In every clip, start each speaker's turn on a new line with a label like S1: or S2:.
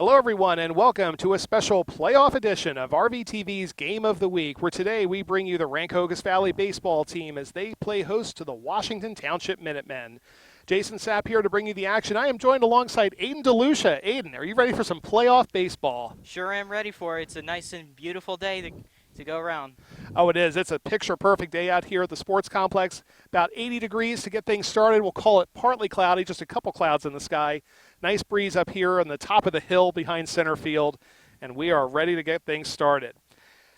S1: Hello, everyone, and welcome to a special playoff edition of Rvtv's Game of the Week, where today we bring you the Rancocas Valley baseball team as they play host to the Washington Township Minutemen. Jason Sapp here to bring you the action. I am joined alongside Aiden DeLucia. Aiden, are you ready for some playoff baseball?
S2: Sure am ready for it. It's a nice and beautiful day to go around.
S1: Oh, it is. It's a picture-perfect day out here at the sports complex. About 80 degrees to get things started. We'll call it partly cloudy, just a couple clouds in the sky. Nice breeze up here on the top of the hill behind center field, and we are ready to get things started.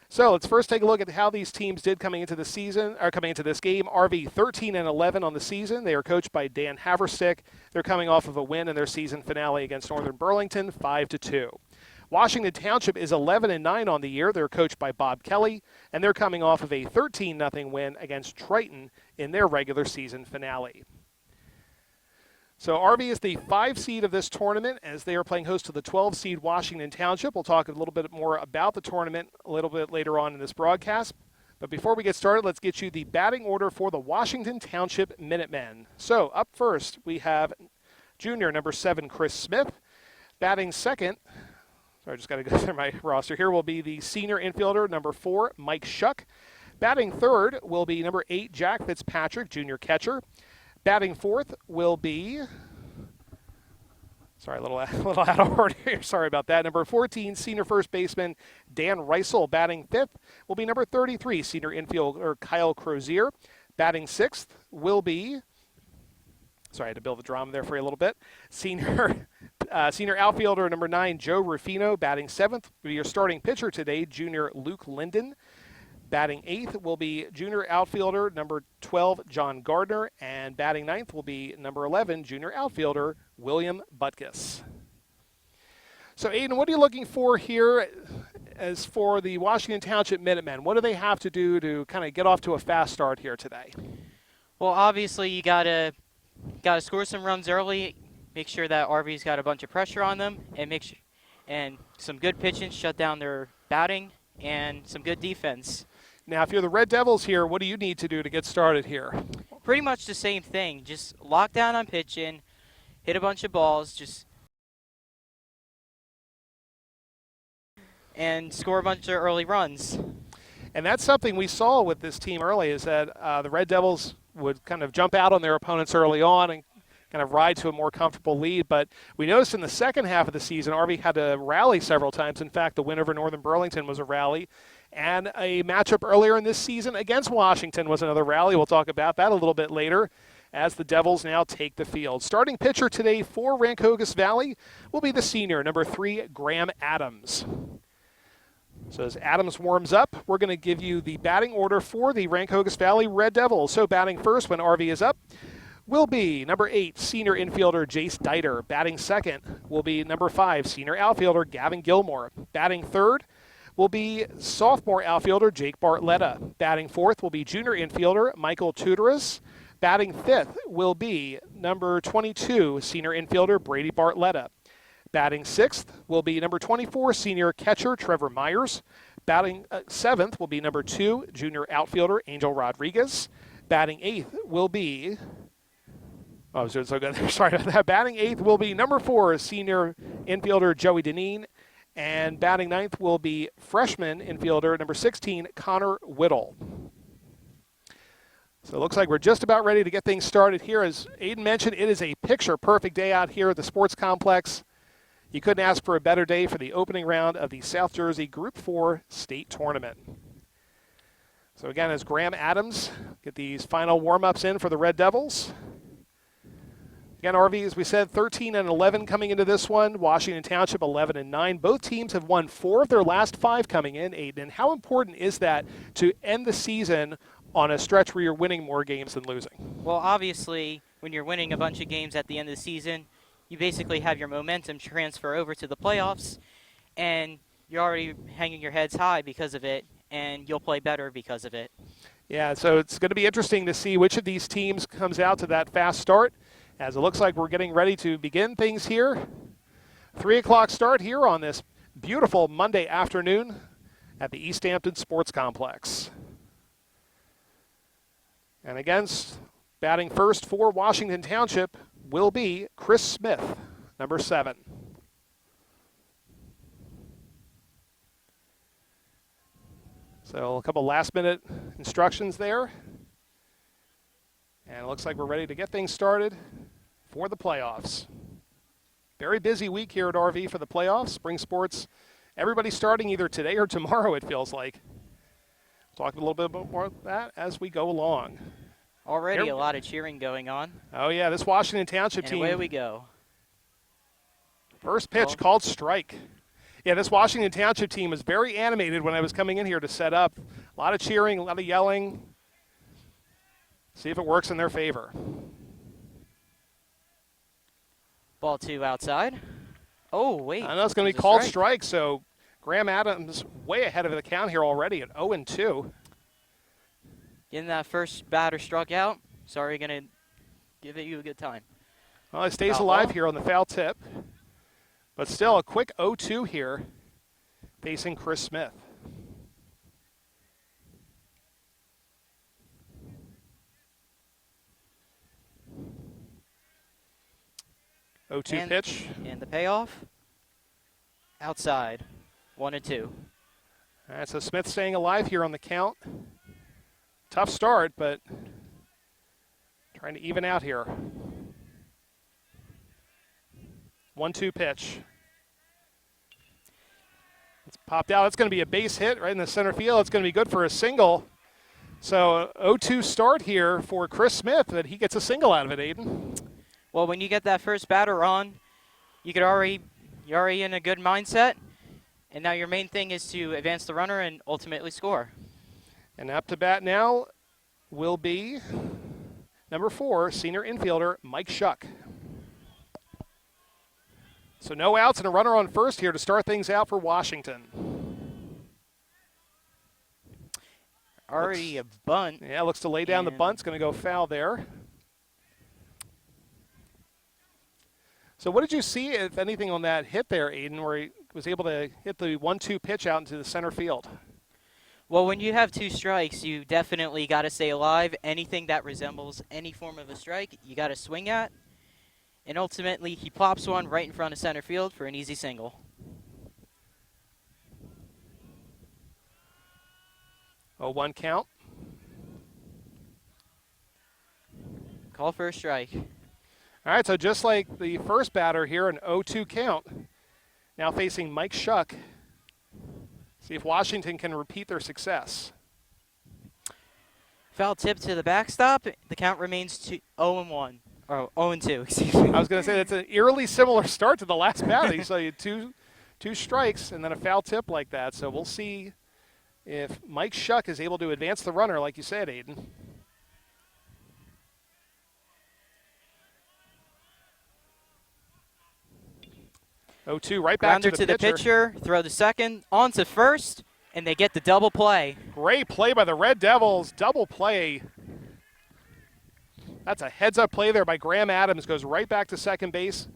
S1: So let's first take a look at how these teams did coming into the season, or coming into this game. RV 13-11 on the season. They are coached by Dan Haverstick. They're coming off of a win in their season finale against Northern Burlington, 5-2. Washington Township is 11-9 on the year. They're coached by Bob Kelly, and they're coming off of a 13-0 win against Triton in their regular season finale. So RV is the 5 seed of this tournament as they are playing host to the 12 seed Washington Township. We'll talk a little bit more about the tournament a little bit later on in this broadcast. But before we get started, let's get you the batting order for the Washington Township Minutemen. So up first, we have junior number 7, Chris Smith. Batting second, sorry, I just got to go through my roster here, will be the senior infielder number 4, Mike Shuck. Batting third will be number 8, Jack Fitzpatrick, junior catcher. Batting fourth will be, sorry, a little out of order here. Sorry about that. Number 14, senior first baseman Dan Reisel. Batting fifth will be number 33, senior infielder Kyle Crozier. Batting sixth will be, sorry, I had to build the drama there for you a little bit. Senior outfielder number 9, Joe Rufino. Batting seventh will be your starting pitcher today, junior Luke Linden. Batting eighth will be junior outfielder number 12, John Gardner. And batting ninth will be number 11, junior outfielder William Butkus. So, Aiden, what are you looking for here as for the Washington Township Minutemen? What do they have to do to kind of get off to a fast start here today?
S2: Well, obviously you gotta score some runs early. Make sure that RV's got a bunch of pressure on them, and some good pitching, shut down their batting, and some good defense.
S1: Now, if you're the Red Devils here, what do you need to do to get started here?
S2: Pretty much the same thing. Just lock down on pitching, hit a bunch of balls, and score a bunch of early runs.
S1: And that's something we saw with this team early, is that the Red Devils would kind of jump out on their opponents early on and kind of ride to a more comfortable lead. But we noticed in the second half of the season, RV had to rally several times. In fact, the win over Northern Burlington was a rally. And a matchup earlier in this season against Washington was another rally. We'll talk about that a little bit later as the Devils now take the field. Starting pitcher today for Rancocas Valley will be the senior, number 3, Graham Adams. So as Adams warms up, we're going to give you the batting order for the Rancocas Valley Red Devils. So batting first when RV is up will be number 8, senior infielder Jace Dieter. Batting second will be number 5, senior outfielder Gavin Gilmore. Batting third will be sophomore outfielder Jake Bartletta. Batting fourth will be junior infielder Michael Tudoris. Batting fifth will be number 22, senior infielder Brady Bartletta. Batting sixth will be number 24, senior catcher Trevor Myers. Batting seventh will be number 2, junior outfielder Angel Rodriguez. Batting eighth will be, I was doing so good there, sorry about that. Batting eighth will be number 4, senior infielder Joey Deneen. And batting ninth will be freshman infielder number 16, Connor Whittle. So it looks like we're just about ready to get things started here. As Aiden mentioned, it is a picture-perfect day out here at the sports complex. You couldn't ask for a better day for the opening round of the South Jersey Group 4 state tournament. So again, as Graham Adams get these final warm-ups in for the Red Devils. Again, RV, as we said, 13-11 coming into this one. Washington Township 11-9. Both teams have won 4 of their last 5 coming in, Aiden. How important is that to end the season on a stretch where you're winning more games than losing?
S2: Well, obviously, when you're winning a bunch of games at the end of the season, you basically have your momentum transfer over to the playoffs, and you're already hanging your heads high because of it, and you'll play better because of it.
S1: Yeah, so it's going to be interesting to see which of these teams comes out to that fast start, as it looks like we're getting ready to begin things here. 3 o'clock start here on this beautiful Monday afternoon at the East Hampton Sports Complex. And again, batting first for Washington Township will be Chris Smith, number 7. So a couple last-minute instructions there. And it looks like we're ready to get things started for the playoffs. Very busy week here at RV for the playoffs. Spring sports, everybody starting either today or tomorrow, it feels like. We'll talk a little bit more about that as we go along.
S2: Already a lot of cheering going on.
S1: Oh, yeah, this Washington Township team.
S2: And away we go.
S1: First pitch called strike. Yeah, this Washington Township team was very animated when I was coming in here to set up. A lot of cheering, a lot of yelling. See if it works in their favor.
S2: Ball 2 outside. Oh, wait.
S1: I know it's going to be called strike, so Graham Adams way ahead of the count here already at 0-2.
S2: Getting that first batter struck out. Sorry, going to give it you a good time.
S1: Well, it stays alive here on the foul tip. But still a quick 0-2 here facing Chris Smith. 0-2 pitch.
S2: And the payoff. Outside. 1-2.
S1: All right, so Smith staying alive here on the count. Tough start, but trying to even out here. 1-2 pitch. It's popped out. It's going to be a base hit right in the center field. It's going to be good for a single. So 0-2 start here for Chris Smith, that he gets a single out of it, Aiden.
S2: Well, when you get that first batter on, you're already in a good mindset. And now your main thing is to advance the runner and ultimately score.
S1: And up to bat now will be number 4, senior infielder Mike Shuck. So no outs and a runner on first here to start things out for Washington.
S2: Already a bunt.
S1: Yeah, looks to lay down the bunt. It's going to go foul there. So what did you see, if anything, on that hit there, Aiden, where he was able to hit the 1-2 pitch out into the center field?
S2: Well, when you have 2 strikes, you definitely got to stay alive. Anything that resembles any form of a strike, you got to swing at. And ultimately, he pops one right in front of center field for an easy single.
S1: 0-1 count.
S2: Call for a strike.
S1: All right, so just like the first batter here, an 0-2 count. Now facing Mike Shuck. See if Washington can repeat their success.
S2: Foul tip to the backstop. The count remains 0-1. Or 0-2, excuse me.
S1: I was going to say that's an eerily similar start to the last batter. So you had two strikes and then a foul tip like that. So we'll see if Mike Shuck is able to advance the runner, like you said, Aiden. Oh, 2 right back
S2: Grounder
S1: to the
S2: pitcher. Throw the second, on to first, and they get the double play.
S1: Great play by the Red Devils. Double play. That's a heads-up play there by Graham Adams. Goes right back to second base.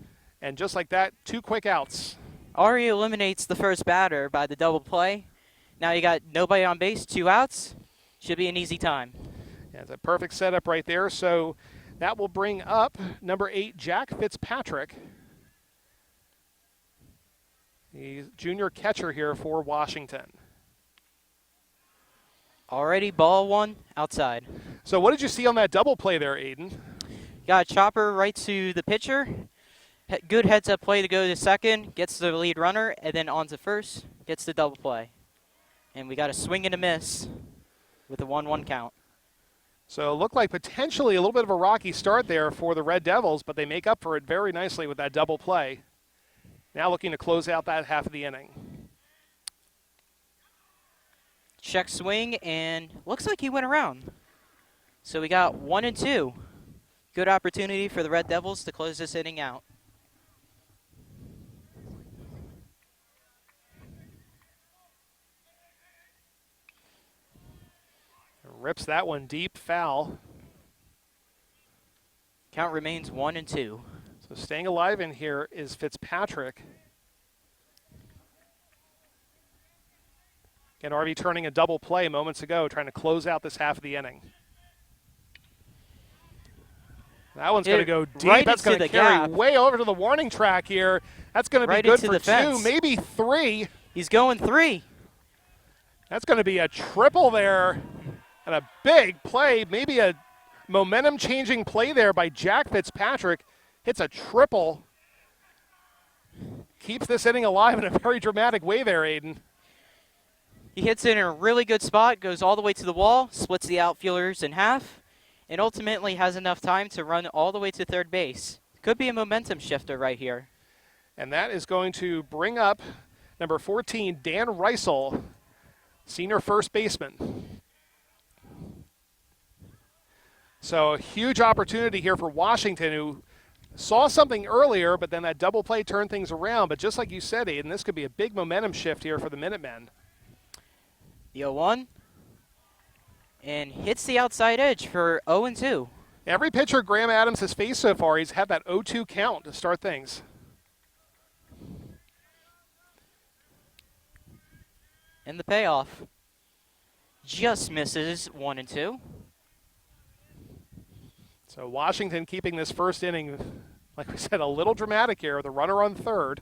S1: And just like that, 2 quick outs.
S2: Already eliminates the first batter by the double play. Now you got nobody on base, 2 outs. Should be an easy time.
S1: Yeah, it's a perfect setup right there. So that will bring up number 8, Jack Fitzpatrick. He's junior catcher here for Washington.
S2: Already ball 1 outside.
S1: So what did you see on that double play there, Aiden?
S2: Got a chopper right to the pitcher. Good heads-up play to go to second. Gets the lead runner, and then on to first. Gets the double play. And we got a swing and a miss with a 1-1 count.
S1: So it looked like potentially a little bit of a rocky start there for the Red Devils, but they make up for it very nicely with that double play. Now looking to close out that half of the inning.
S2: Check swing, and looks like he went around. So we got 1-2. Good opportunity for the Red Devils to close this inning out.
S1: Rips that one deep, foul.
S2: Count remains 1-2.
S1: So staying alive in here is Fitzpatrick. Again, RV turning a double play moments ago, trying to close out this half of the inning. That one's going to go deep.
S2: Right,
S1: that's going to carry way over to the warning track here. That's going to be good for 2, maybe 3.
S2: He's going 3.
S1: That's going to be a triple there and a big play, maybe a momentum-changing play there by Jack Fitzpatrick. Hits a triple. Keeps this inning alive in a very dramatic way there, Aiden.
S2: He hits it in a really good spot, goes all the way to the wall, splits the outfielders in half, and ultimately has enough time to run all the way to third base. Could be a momentum shifter right here.
S1: And that is going to bring up number 14, Dan Reisel, senior first baseman. So a huge opportunity here for Washington, who saw something earlier, but then that double play turned things around. But just like you said, Aiden, this could be a big momentum shift here for the Minutemen.
S2: The 0-1. And hits the outside edge for 0-2.
S1: Every pitcher Graham Adams has faced so far, he's had that 0-2 count to start things.
S2: And the payoff just misses 1-2.
S1: So Washington keeping this first inning, like we said, a little dramatic here. The runner on third.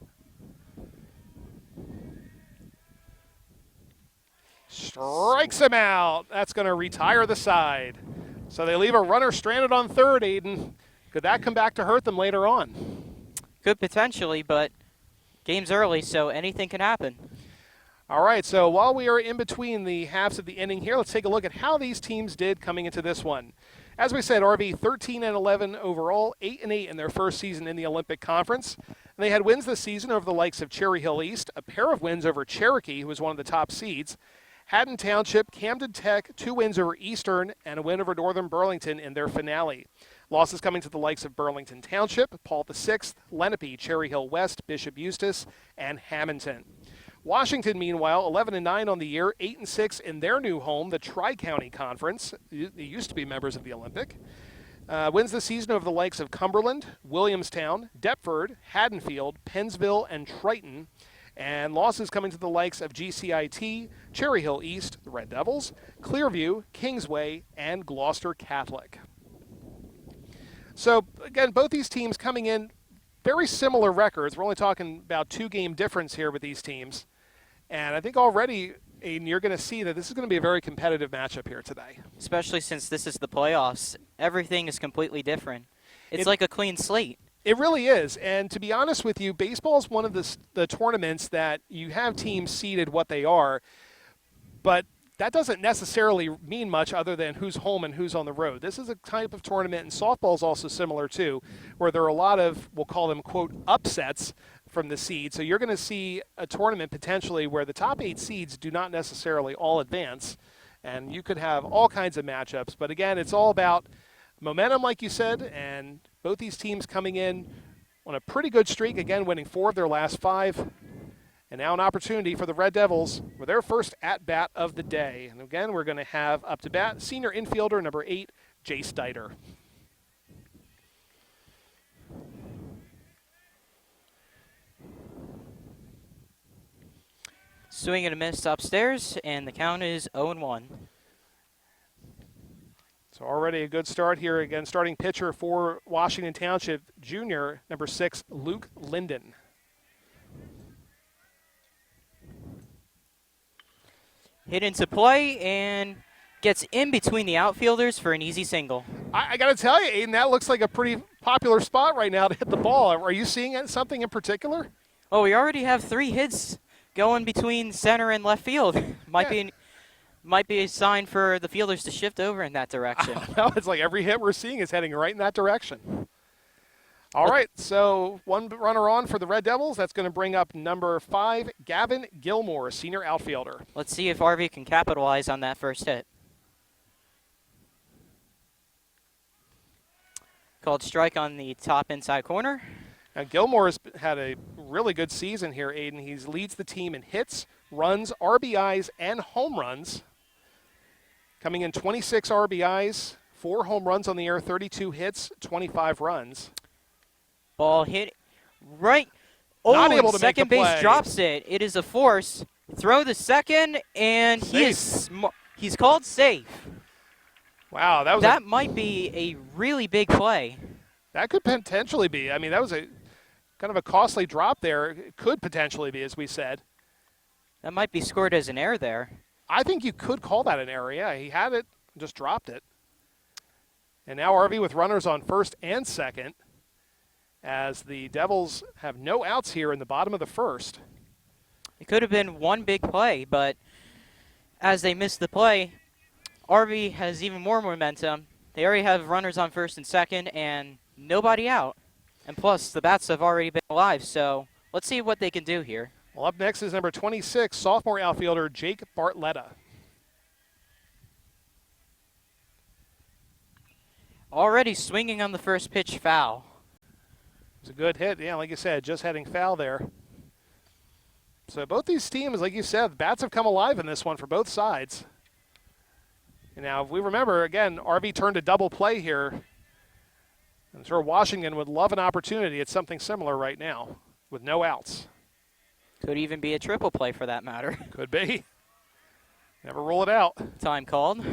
S1: Strikes him out. That's going to retire the side. So they leave a runner stranded on third, Aiden. Could that come back to hurt them later on?
S2: Could potentially, but game's early, so anything can happen.
S1: All right, so while we are in between the halves of the inning here, let's take a look at how these teams did coming into this one. As we said, RV 13-11 overall, 8-8 in their first season in the Olympic Conference. And they had wins this season over the likes of Cherry Hill East, a pair of wins over Cherokee, who was one of the top seeds, Haddon Township, Camden Tech, 2 wins over Eastern, and a win over Northern Burlington in their finale. Losses coming to the likes of Burlington Township, Paul VI, Lenape, Cherry Hill West, Bishop Eustis, and Hamilton. Washington, meanwhile, 11-9 on the year, 8-6 in their new home, the Tri-County Conference. They used to be members of the Olympic. Wins the season over the likes of Cumberland, Williamstown, Deptford, Haddonfield, Pennsville, and Triton. And losses coming to the likes of GCIT, Cherry Hill East, the Red Devils, Clearview, Kingsway, and Gloucester Catholic. So, again, both these teams coming in very similar records. We're only talking about 2-game difference here with these teams. And I think already, Aiden, you're going to see that this is going to be a very competitive matchup here today.
S2: Especially since this is the playoffs. Everything is completely different. It's like a clean slate.
S1: It really is. And to be honest with you, baseball is one of the tournaments that you have teams seeded what they are, but that doesn't necessarily mean much other than who's home and who's on the road. This is a type of tournament, and softball is also similar too, where there are a lot of, we'll call them, quote, upsets from the seed. So you're going to see a tournament potentially where the top 8 seeds do not necessarily all advance, and you could have all kinds of matchups. But again, it's all about momentum, like you said, and both these teams coming in on a pretty good streak, again, winning 4 of their last 5. And now an opportunity for the Red Devils with their first at-bat of the day. And again, we're going to have up to bat senior infielder number 8, Jace Diter.
S2: Swing and a miss upstairs, and the count is 0-1.
S1: So already a good start here. Again, starting pitcher for Washington Township, junior, number 6, Luke Linden.
S2: Hit into play and gets in between the outfielders for an easy single.
S1: I got to tell you, Aiden, that looks like a pretty popular spot right now to hit the ball. Are you seeing something in particular?
S2: Oh, we already have 3 hits going between center and left field. Might be a sign for the fielders to shift over in that direction.
S1: No, it's like every hit we're seeing is heading right in that direction. All right, so one runner on for the Red Devils. That's going to bring up number 5, Gavin Gilmore, senior outfielder.
S2: Let's see if RV can capitalize on that first hit. Called strike on the top inside corner.
S1: Now, Gilmore has had a really good season here, Aiden. He leads the team in hits, runs, RBIs, and home runs. Coming in 26 RBIs, 4 home runs on the year, 32 hits, 25 runs.
S2: Ball hit right.
S1: Not able to
S2: second
S1: make the
S2: base
S1: play.
S2: drops it. It is a force. Throw the second, and he's called safe.
S1: Wow,
S2: that might be a really big play.
S1: That could potentially be. I mean, that was a kind of a costly drop there. It could potentially be, as we said.
S2: That might be scored as an error there.
S1: I think you could call that an error. Yeah, he had it, just dropped it. And now RV with runners on first and second, as the Devils have no outs here in the bottom of the first.
S2: It could have been one big play, but as they missed the play, RV has even more momentum. They already have runners on first and second and nobody out. And plus, the bats have already been alive, so let's see what they can do here.
S1: Well, up next is number 26, sophomore outfielder Jake Bartletta.
S2: Already swinging on the first pitch, foul.
S1: It was a good hit. Yeah, like you said, just heading foul there. So both these teams, like you said, the bats have come alive in this one for both sides. And now, if we remember, again, RV turned a double play here. I'm sure Washington would love an opportunity at something similar right now with no outs.
S2: Could even be a triple play for that matter.
S1: Could be. Never rule it out.
S2: Time called.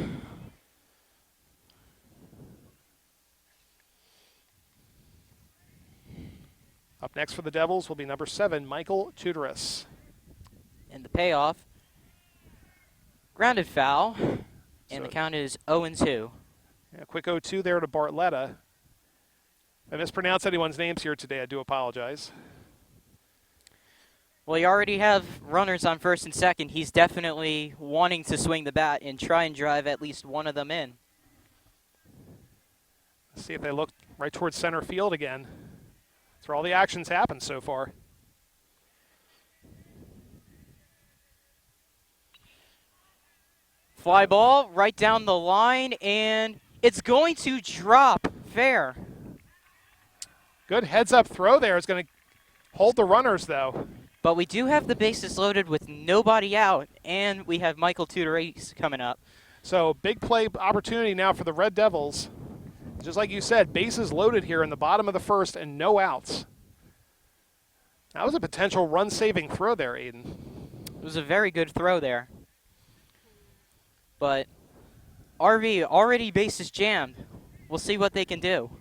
S1: Up next for the Devils will be number 7, Michael Tudoris.
S2: And the payoff. Grounded foul. And the count is 0-2.
S1: Yeah, quick 0-2 there to Bartletta. If I mispronounce anyone's names here today, I do apologize.
S2: Well, you already have runners on first and second. He's definitely wanting to swing the bat and try and drive at least one of them in.
S1: Let's see if they look right towards center field again. That's where all the action's happened so far.
S2: Fly ball right down the line, and it's going to drop fair.
S1: Good heads-up throw there. It's going to hold the runners, though.
S2: But we do have the bases loaded with nobody out, and we have Michael Tudoris coming up.
S1: So big play opportunity now for the Red Devils. Just like you said, bases loaded here in the bottom of the first and no outs. That was a potential run-saving throw there, Aiden.
S2: It was a very good throw there. But RV already bases jammed. We'll see what they can do.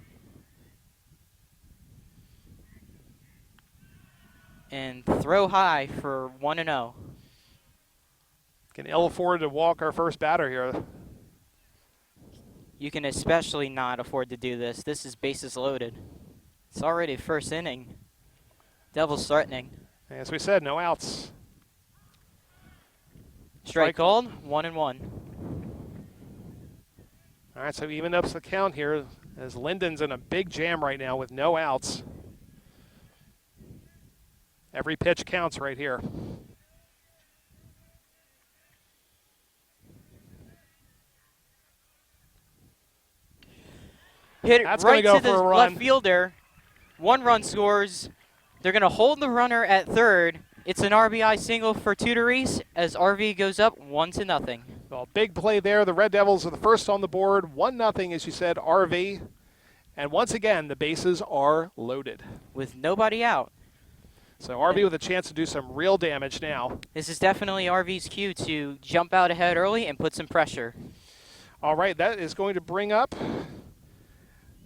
S2: And throw high for 1-0.
S1: Can ill afford to walk our first batter here.
S2: You can especially not afford to do this. This is bases loaded. It's already first inning. Devils threatening.
S1: As we said, no outs.
S2: Strike called, 1-1.
S1: All right, so even ups the count here as Linden's in a big jam right now with no outs. Every pitch counts right here.
S2: Hit it
S1: That's
S2: right
S1: gonna go
S2: to the
S1: for a run.
S2: left fielder. 1 run scores. They're going to hold the runner at third. It's an RBI single for Tudoris as RV goes up 1-0.
S1: Well, big play there. The Red Devils are the first on the board. 1-0, as you said, RV. And once again, the bases are loaded.
S2: With nobody out.
S1: So RV with a chance to do some real damage now.
S2: This is definitely RV's cue to jump out ahead early and put some pressure.
S1: All right, that is going to bring up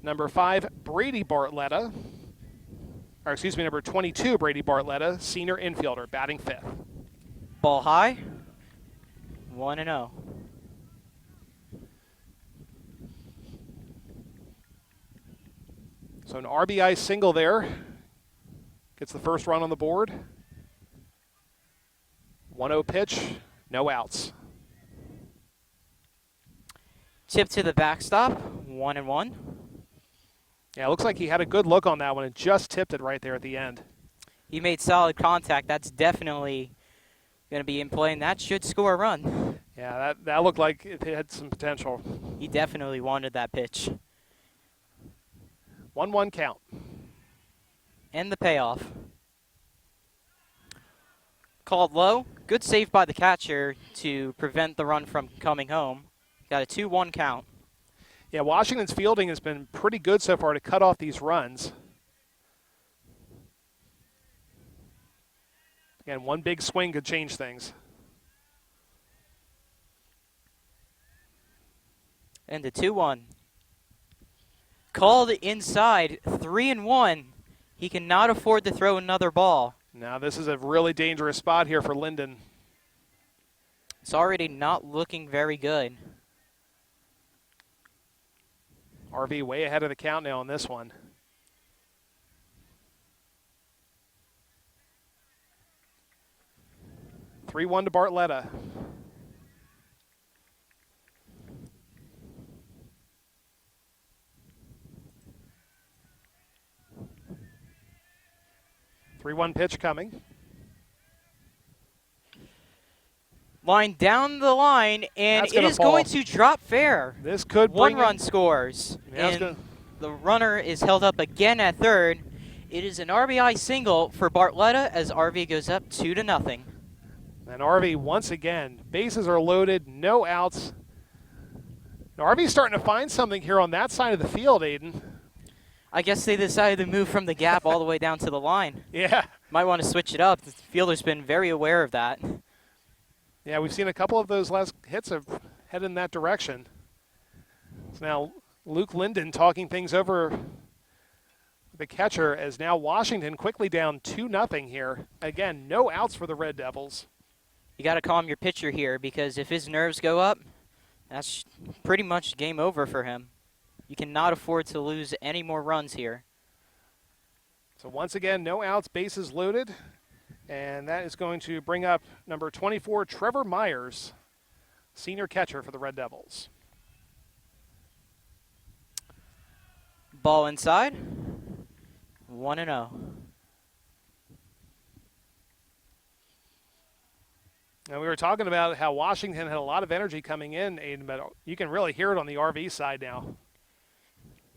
S1: number 5, Brady Bartletta. Or excuse me, number 22, Brady Bartletta, senior infielder, batting 5th.
S2: Ball high, 1-0.
S1: So an RBI single there. Gets the first run on the board. 1-0 pitch, no outs.
S2: Tip to the backstop, 1-1.
S1: Yeah, it looks like he had a good look on that one and just tipped it right there at the end.
S2: He made solid contact. That's definitely going to be in play, and that should score a run.
S1: Yeah, that looked like it had some potential.
S2: He definitely wanted that pitch.
S1: 1-1 count.
S2: And the payoff. Called low. Good save by the catcher to prevent the run from coming home. Got a 2-1 count.
S1: Yeah, Washington's fielding has been pretty good so far to cut off these runs. Again, one big swing could change things.
S2: And the 2-1. Called inside, 3-1. He cannot afford to throw another ball.
S1: Now this is a really dangerous spot here for Linden.
S2: It's already not looking very good.
S1: RV way ahead of the count now on this one. Three-one to Bartletta. Three-one pitch coming.
S2: Line down the line, and
S1: That's
S2: it
S1: gonna
S2: is
S1: fall.
S2: going to drop fair.
S1: This could
S2: One
S1: bring
S2: run
S1: in,
S2: scores,
S1: Yeah,
S2: and the runner is held up again at third. It is an RBI single for Bartletta as RV goes up 2-0.
S1: and RV once again. Bases are loaded, no outs. Now RV's starting to find something here on that side of the field, Aiden.
S2: I guess they decided to move from the gap all the way down to the line.
S1: Yeah.
S2: Might want to switch it up. The fielder's been very aware of that.
S1: Yeah, we've seen a couple of those last hits have headed in that direction. So now Luke Linden talking things over with the catcher as now Washington quickly down 2-0 here. Again, no outs for the Red Devils.
S2: You got to calm your pitcher here because if his nerves go up, that's pretty much game over for him. You cannot afford to lose any more runs here.
S1: So once again, no outs, bases loaded. And that is going to bring up number 24, Trevor Myers, senior catcher for the Red Devils.
S2: Ball inside. 1-0.
S1: Now, we were talking about how Washington had a lot of energy coming in, Aiden, but you can really hear it on the RV side now.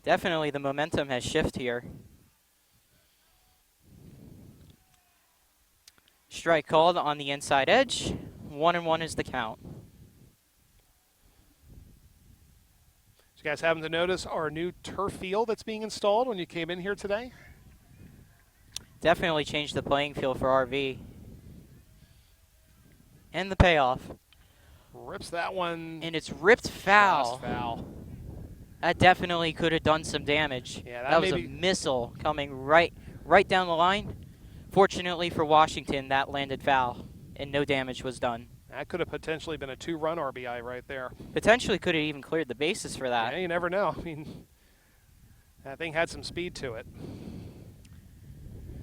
S2: Definitely the momentum has shifted here. Strike called on the inside edge. 1-1 is the count.
S1: Did you guys happen to notice our new turf field that's being installed when you came in here today?
S2: Definitely changed the playing field for RV. And the payoff.
S1: Rips that one.
S2: And it's ripped foul.
S1: Fast foul.
S2: That definitely could have done some damage.
S1: Yeah,
S2: that was a missile coming right down the line. Fortunately for Washington, that landed foul, and no damage was done.
S1: That could have potentially been a two-run RBI right there.
S2: Potentially could have even cleared the bases for that.
S1: Yeah, you never know. I mean, that thing had some speed to it.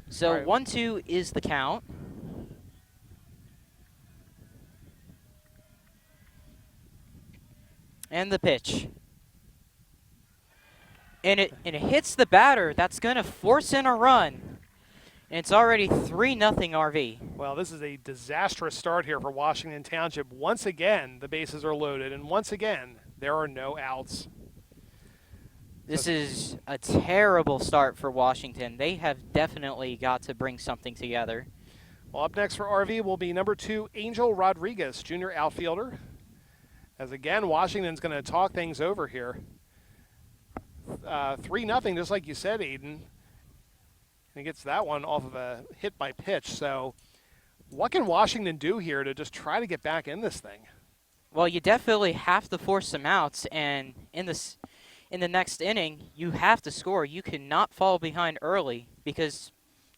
S2: So
S1: right.
S2: 1-2 is the count. And the pitch. And it hits the batter. That's going to force in a run. And it's already 3-0 RV.
S1: Well, this is a disastrous start here for Washington Township. Once again, the bases are loaded, and once again, there are no outs.
S2: This is a terrible start for Washington. They have definitely got to bring something together.
S1: Well, up next for RV will be number 2, Angel Rodriguez, junior outfielder. As again, Washington's going to talk things over here. 3-0, just like you said, Aiden. And he gets that one off of a hit by pitch. So what can Washington do here to just try to get back in this thing?
S2: Well, you definitely have to force some outs, and in the next inning, you have to score. You cannot fall behind early because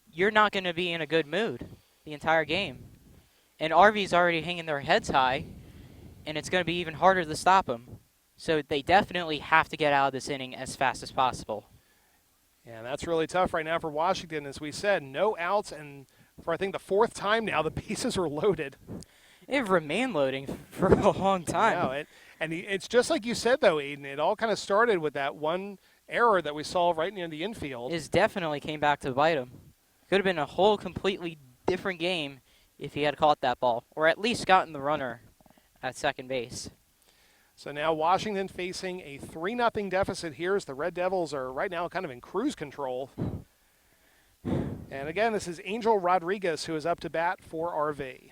S2: you're not going to be in a good mood the entire game. And RV's already hanging their heads high, and it's going to be even harder to stop them. So they definitely have to get out of this inning as fast as possible.
S1: Yeah, that's really tough right now for Washington. As we said, no outs, and for I think the 4th time now, the bases are loaded.
S2: They've remained loading for a long time.
S1: No, it's just like you said, though, Aiden. It all kind of started with that one error that we saw right near the infield.
S2: It definitely came back to bite him. Could have been a whole completely different game if he had caught that ball, or at least gotten the runner at second base.
S1: So now Washington facing a 3-0 deficit here as the Red Devils are right now kind of in cruise control. And again, this is Angel Rodriguez who is up to bat for RV.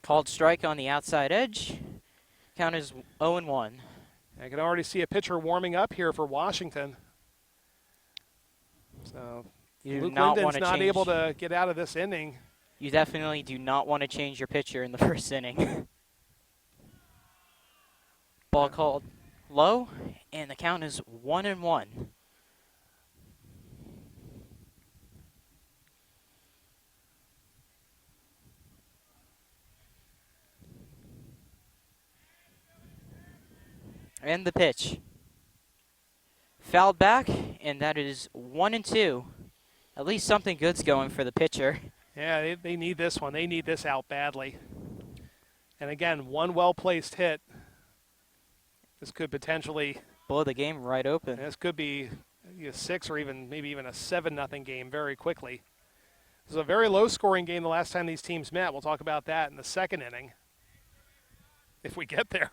S2: Called strike on the outside edge. Count is 0-1.
S1: I can already see a pitcher warming up here for Washington. So Luke Linden's not able to get out of this inning.
S2: You definitely do not want to change your pitcher in the first inning. Ball called low, and the count is 1-1. And the pitch. Fouled back, and that is 1-2. At least something good's going for the pitcher.
S1: Yeah, they need this one. They need this out badly. And again, one well-placed hit. This could potentially
S2: Blow the game right open.
S1: this could be a 6 or maybe even a 7-0 game very quickly. This is a very low-scoring game the last time these teams met. We'll talk about that in the second inning, if we get there.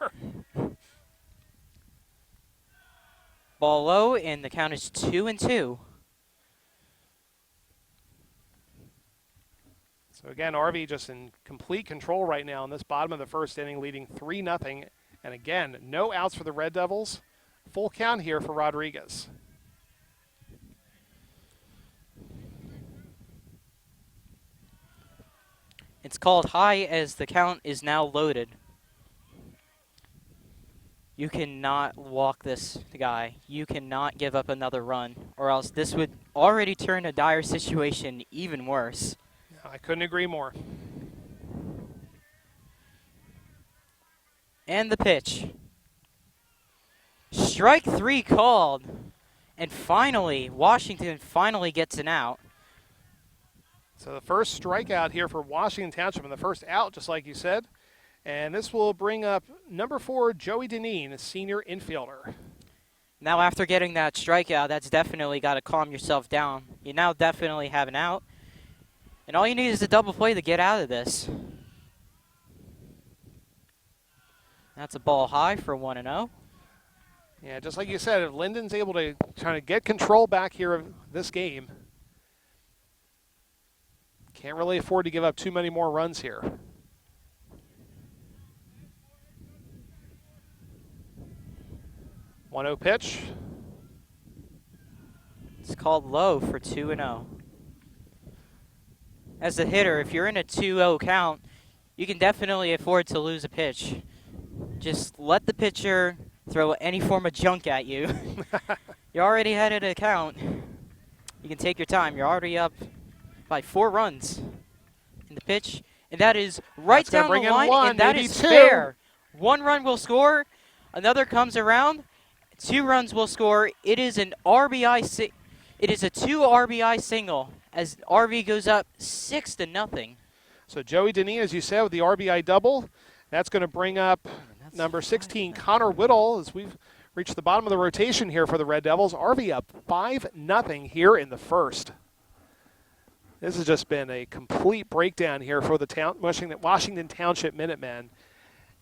S2: Ball low, and the count is 2-2.
S1: So again, RV just in complete control right now in this bottom of the first inning, leading 3-0. And again, no outs for the Red Devils. Full count here for Rodriguez.
S2: It's called high as the count is now loaded. You cannot walk this guy. You cannot give up another run, or else this would already turn a dire situation even worse.
S1: I couldn't agree more.
S2: And the pitch. Strike 3 called. And finally, Washington finally gets an out.
S1: So the first strikeout here for Washington Township and the first out, just like you said. And this will bring up number 4, Joey Deneen, a senior infielder.
S2: Now after getting that strikeout, that's definitely got to calm yourself down. You now definitely have an out. And all you need is a double play to get out of this. That's a ball high for 1-0.
S1: Yeah, just like you said, if Linden's able to try to get control back here of this game, can't really afford to give up too many more runs here. One 0 pitch.
S2: It's called low for 2-0. As a hitter, if you're in a 2-0 count, you can definitely afford to lose a pitch. Just let the pitcher throw any form of junk at you. You're already ahead of the count. You can take your time. You're already up by 4 runs in the pitch. And that is right
S1: That's gonna
S2: down
S1: bring
S2: the
S1: in
S2: line,
S1: one,
S2: and that
S1: maybe
S2: is
S1: two.
S2: fair. 1 run will score. Another comes around. 2 runs will score. It is an RBI. It is a 2 RBI single as RV goes up 6-0.
S1: So Joey Deneen, as you said, with the RBI double. That's going to bring up number 16, Connor Whittle, as we've reached the bottom of the rotation here for the Red Devils. RV up 5-0 here in the first. This has just been a complete breakdown here for the Washington Township Minutemen.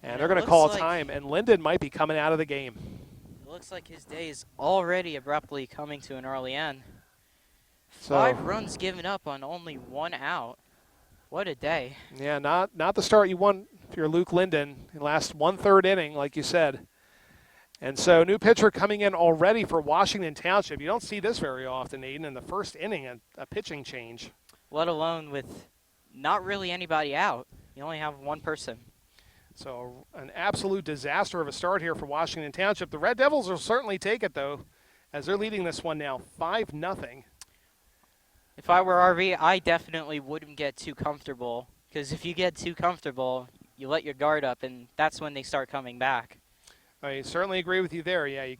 S1: And they're going to call time, and Linden might be coming out of the game.
S2: It looks like his day is already abruptly coming to an early end.
S1: So,
S2: 5 runs given up on only 1 out. What a day.
S1: Yeah, not the start you want if you're Luke Linden in the last 1/3 inning, like you said. And so new pitcher coming in already for Washington Township. You don't see this very often, Aiden, in the first inning, a pitching change.
S2: Let alone with not really anybody out. You only have 1 person.
S1: So an absolute disaster of a start here for Washington Township. The Red Devils will certainly take it, though, as they're leading this one now 5-0.
S2: If I were RV, I definitely wouldn't get too comfortable. Because if you get too comfortable, you let your guard up, and that's when they start coming back.
S1: I certainly agree with you there. Yeah, you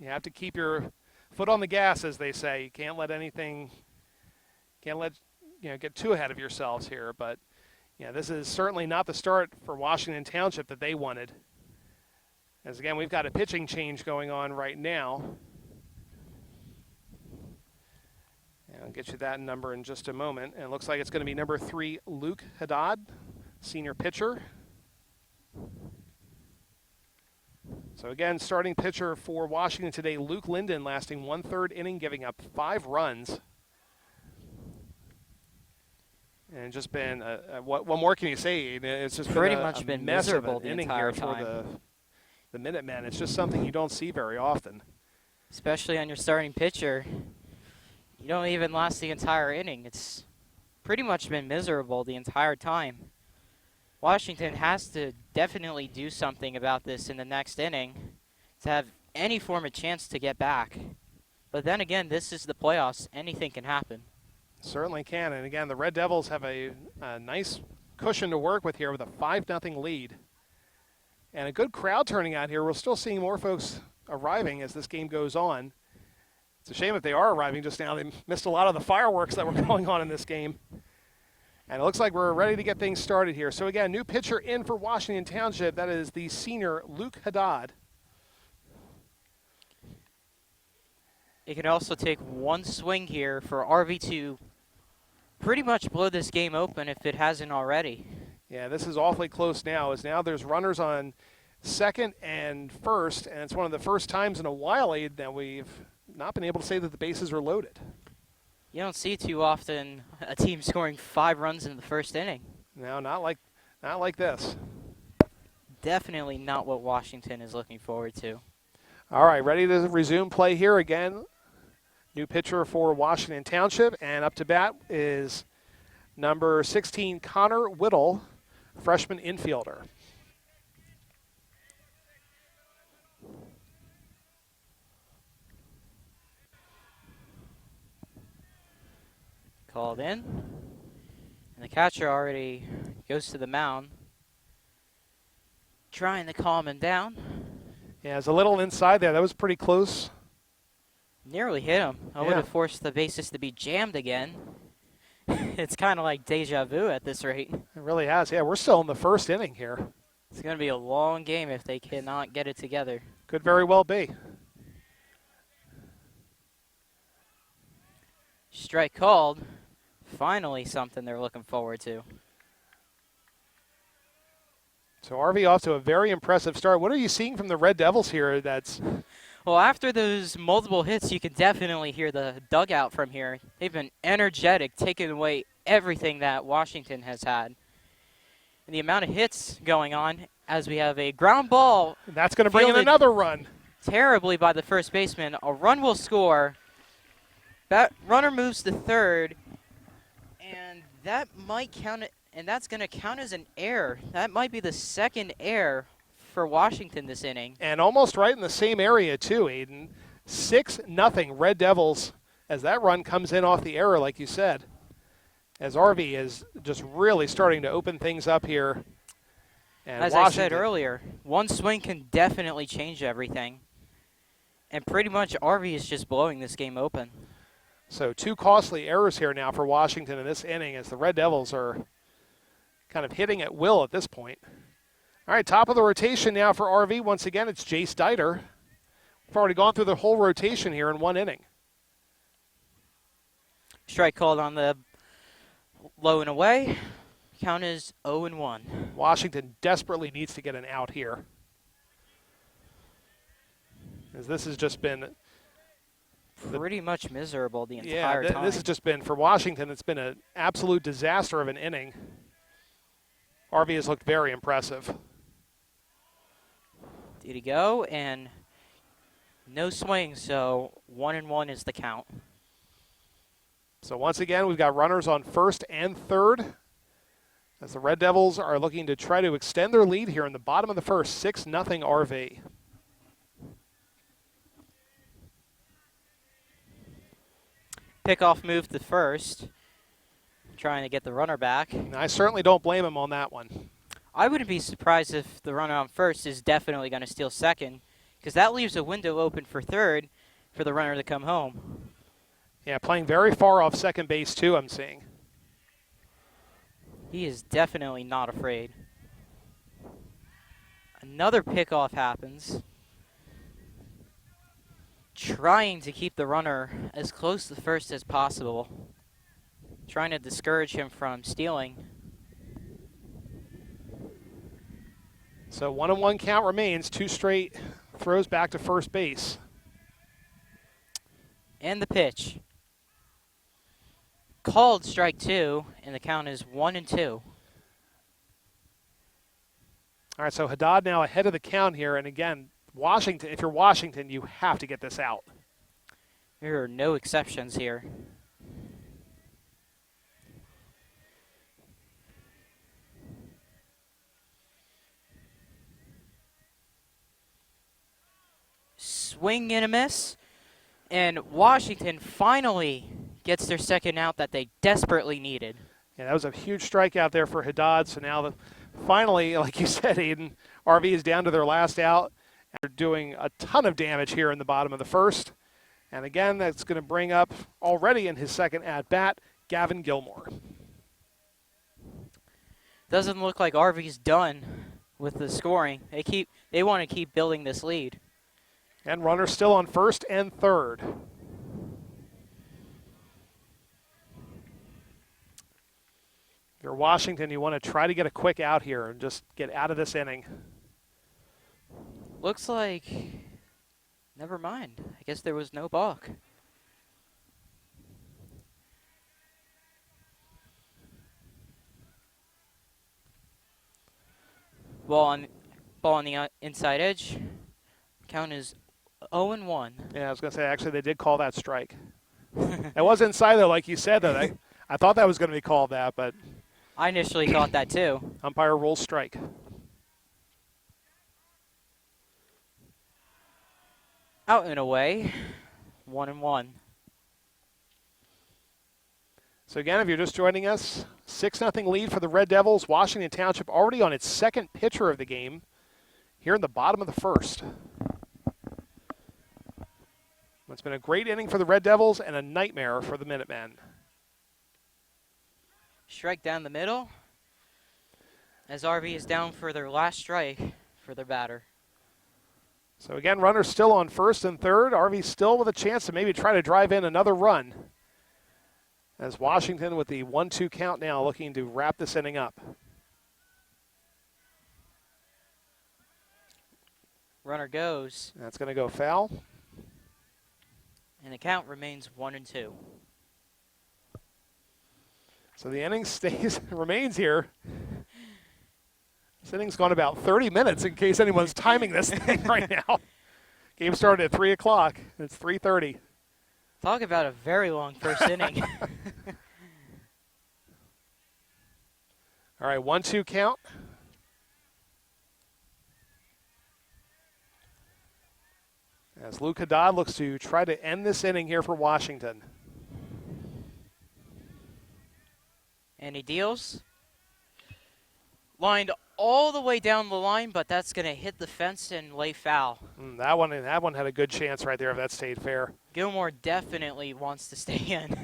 S1: have to keep your foot on the gas, as they say. You can't let get too ahead of yourselves here. But yeah, this is certainly not the start for Washington Township that they wanted. As again, we've got a pitching change going on right now. And I'll get you that number in just a moment. And it looks like it's going to be number 3, Luke Haddad, senior pitcher. So again, starting pitcher for Washington today, Luke Linden, lasting 1/3 inning, giving up 5 runs. And just been, what more can you say? It's just
S2: pretty
S1: been
S2: much been
S1: mess
S2: miserable
S1: of an
S2: the
S1: inning
S2: entire
S1: here
S2: time.
S1: for the Minutemen. It's just something you don't see very often.
S2: Especially on your starting pitcher. You don't even last the entire inning. It's pretty much been miserable the entire time. Washington has to definitely do something about this in the next inning to have any form of chance to get back. But then again, this is the playoffs. Anything can happen.
S1: Certainly can. And again, the Red Devils have a nice cushion to work with here with a 5-0 lead. And a good crowd turning out here. We're still seeing more folks arriving as this game goes on. It's a shame if they are arriving just now. They missed a lot of the fireworks that were going on in this game. And it looks like we're ready to get things started here. So again, new pitcher in for Washington Township. That is the senior Luke Haddad.
S2: It can also take one swing here for RV to pretty much blow this game open if it hasn't already.
S1: Yeah, this is awfully close now, as now there's runners on second and first, and it's one of the first times in a while, Aid, that we've not been able to say that the bases are loaded.
S2: You don't see too often a team scoring 5 runs in the first inning.
S1: No, not like this.
S2: Definitely not what Washington is looking forward to.
S1: All right, ready to resume play here again. New pitcher for Washington Township, and up to bat is number 16, Connor Whittle, freshman infielder.
S2: Called in. And the catcher already goes to the mound, trying to calm him down.
S1: Yeah, it's a little inside there. That was pretty close.
S2: Nearly hit him. I would have forced the bases to be jammed again. It's kind of like deja vu at this rate.
S1: It really has. Yeah, we're still in the first inning here.
S2: It's going to be a long game if they cannot get it together.
S1: Could very well be.
S2: Strike called. Finally something they're looking forward to.
S1: So RV off to a very impressive start. What are you seeing from the Red Devils here that's...
S2: Well, after those multiple hits, you can definitely hear the dugout from here. They've been energetic, taking away everything that Washington has had. And the amount of hits going on as we have a ground ball.
S1: That's going to bring in another run.
S2: Terribly by the first baseman. A run will score. That runner moves to third. And that might count, and that's going to count as an error. That might be the second error for Washington this inning.
S1: And almost right in the same area, too, Aiden. 6-0 Red Devils as that run comes in off the error, like you said. As RV is just really starting to open things up here. And
S2: as I said earlier, one swing can definitely change everything. And pretty much RV is just blowing this game open.
S1: So 2 costly errors here now for Washington in this inning as the Red Devils are kind of hitting at will at this point. All right, top of the rotation now for RV. Once again, it's Jace Dieter. We've already gone through the whole rotation here in 1 inning.
S2: Strike called on the low and away. Count is 0-1.
S1: Washington desperately needs to get an out here, as this has just been
S2: pretty much miserable the entire time.
S1: This has just been, for Washington, it's been an absolute disaster of an inning. RV has looked very impressive.
S2: Did he go? And no swing, so 1-1 is the count.
S1: So once again, we've got runners on first and third as the Red Devils are looking to try to extend their lead here in the bottom of the first, 6-0 RV.
S2: Pickoff move to first, trying to get the runner back.
S1: I certainly don't blame him on that one.
S2: I wouldn't be surprised if the runner on first is definitely going to steal second, because that leaves a window open for third for the runner to come home.
S1: Yeah, playing very far off second base, too, I'm seeing.
S2: He is definitely not afraid. Another pickoff happens. Trying to keep the runner as close to first as possible. Trying to discourage him from stealing.
S1: So 1-1 count remains. 2 straight throws back to first base.
S2: And the pitch. Called strike 2, and the count is 1-2.
S1: All right, so Haddad now ahead of the count here. And again, Washington, if you're Washington, you have to get this out.
S2: There are no exceptions here. Swing and a miss. And Washington finally gets their second out that they desperately needed.
S1: Yeah, that was a huge strikeout there for Haddad. So now the finally, like you said, Aiden, RV is down to their last out. They're doing a ton of damage here in the bottom of the first. And again, that's going to bring up, already in his second at-bat, Gavin Gilmore.
S2: Doesn't look like RV's done with the scoring. They want to keep building this lead.
S1: And runner still on first and third. If you're Washington, you want to try to get a quick out here and just get out of this inning.
S2: Looks like, never mind. I guess there was no balk. Ball on the inside edge. Count is 0-1.
S1: Yeah, I was going to say, actually, they did call that strike. It was inside, though, like you said, though. I thought that was going to be called that, but
S2: I initially thought that too.
S1: umpire rules strike.
S2: Out and away, 1-1.
S1: So again, if you're just joining us, 6-0 lead for the Red Devils. Washington Township already on its second pitcher of the game here in the bottom of the first. It's been a great inning for the Red Devils and a nightmare for the Minutemen.
S2: Strike down the middle as RV is down for their last strike for their batter.
S1: So again, runner still on first and third. RV still with a chance to maybe try to drive in another run. As Washington with the 1-2 count now looking to wrap this inning up.
S2: Runner goes.
S1: That's going to go foul.
S2: And the count remains 1-2.
S1: So the inning remains here. This inning's gone about 30 minutes in case anyone's timing this thing right now. Game started at 3 o'clock. It's 3:30.
S2: Talk about a very long first inning.
S1: All right, 1-2 count. As Luke Haddad looks to try to end this inning here for Washington.
S2: And he deals. Lined all the way down the line, but that's going to hit the fence and lay foul.
S1: That one had a good chance right there if that stayed fair.
S2: Gilmore definitely wants to stay in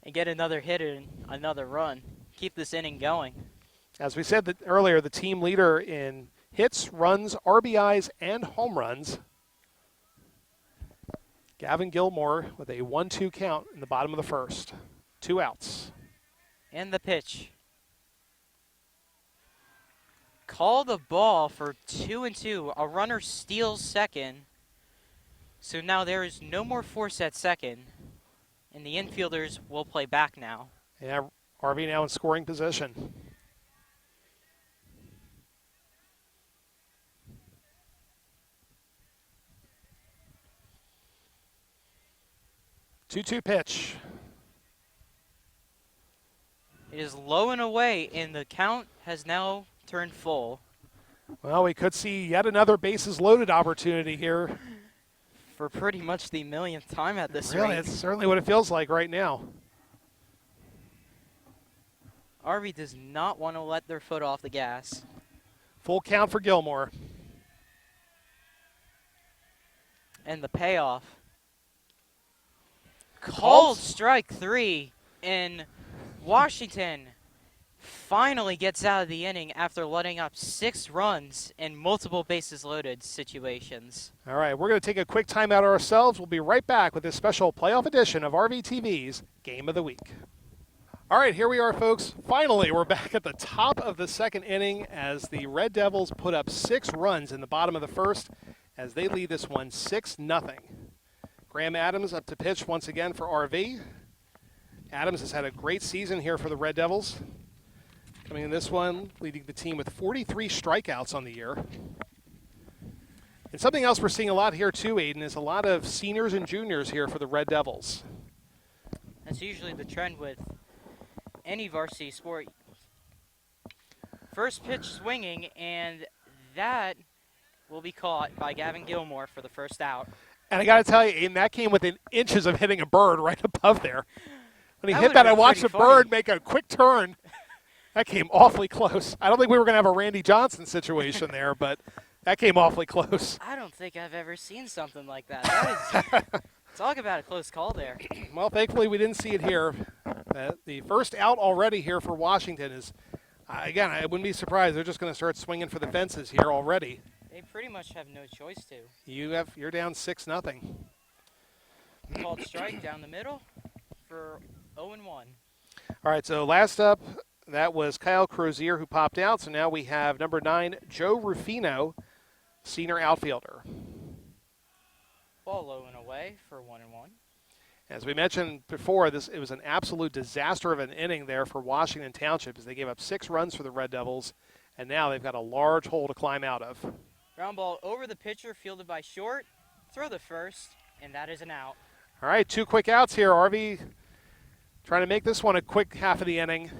S2: and get another hit and another run. Keep this inning going.
S1: As we said earlier, the team leader in hits, runs, RBIs, and home runs. Gavin Gilmore with a 1-2 count in the bottom of the first. 2 outs.
S2: And the pitch. Call the ball for 2-2. A runner steals second. So now there is no more force at second. And the infielders will play back now.
S1: Yeah, RV now in scoring position. Two-two pitch.
S2: It is low and away, and the count has now turned full.
S1: Well, we could see yet another bases loaded opportunity here.
S2: For pretty much the millionth time at this
S1: Really,
S2: rate.
S1: it's certainly what it feels like right now.
S2: RV does not want to let their foot off the gas.
S1: Full count for Gilmore.
S2: And the payoff. Called strike 3, and Washington finally gets out of the inning after letting up 6 runs in multiple bases loaded situations.
S1: All right, we're going to take a quick timeout ourselves. We'll be right back with this special playoff edition of Rvtv's Game of the Week. All right, here we are, folks. Finally, we're back at the top of the second inning as the Red Devils put up 6 runs in the bottom of the first as they lead this one 6-0. Graham Adams up to pitch once again for RV. Adams has had a great season here for the Red Devils. Coming in this one, leading the team with 43 strikeouts on the year. And something else we're seeing a lot here too, Aiden, is a lot of seniors and juniors here for the Red Devils.
S2: That's usually the trend with any varsity sport. First pitch swinging, and that will be caught by Gavin Gilmore for the first out.
S1: And I got to tell you, Aiden, that came within inches of hitting a bird right above there. When he
S2: That
S1: hit
S2: would've
S1: that, I
S2: been
S1: watched
S2: pretty
S1: a bird
S2: funny.
S1: make a quick turn. That came awfully close. I don't think we were going to have a Randy Johnson situation there, but that came awfully close.
S2: I don't think I've ever seen something like that. That is, talk about a close call there.
S1: Well, thankfully we didn't see it here. The first out already here for Washington is, again, I wouldn't be surprised. They're just going to start swinging for the fences here already.
S2: They pretty much have no choice to.
S1: You're down 6-0.
S2: Called strike down the middle for 0-1.
S1: All right, so last up, that was Kyle Crozier who popped out. So now we have number 9, Joe Rufino, senior outfielder.
S2: Ball low and away for 1-1.
S1: As we mentioned before, it was an absolute disaster of an inning there for Washington Township as they gave up 6 runs for the Red Devils, and now they've got a large hole to climb out of.
S2: Ground ball over the pitcher, fielded by short. Throw the first, and that is an out.
S1: All right, 2 quick outs here. RV trying to make this one a quick half of the inning.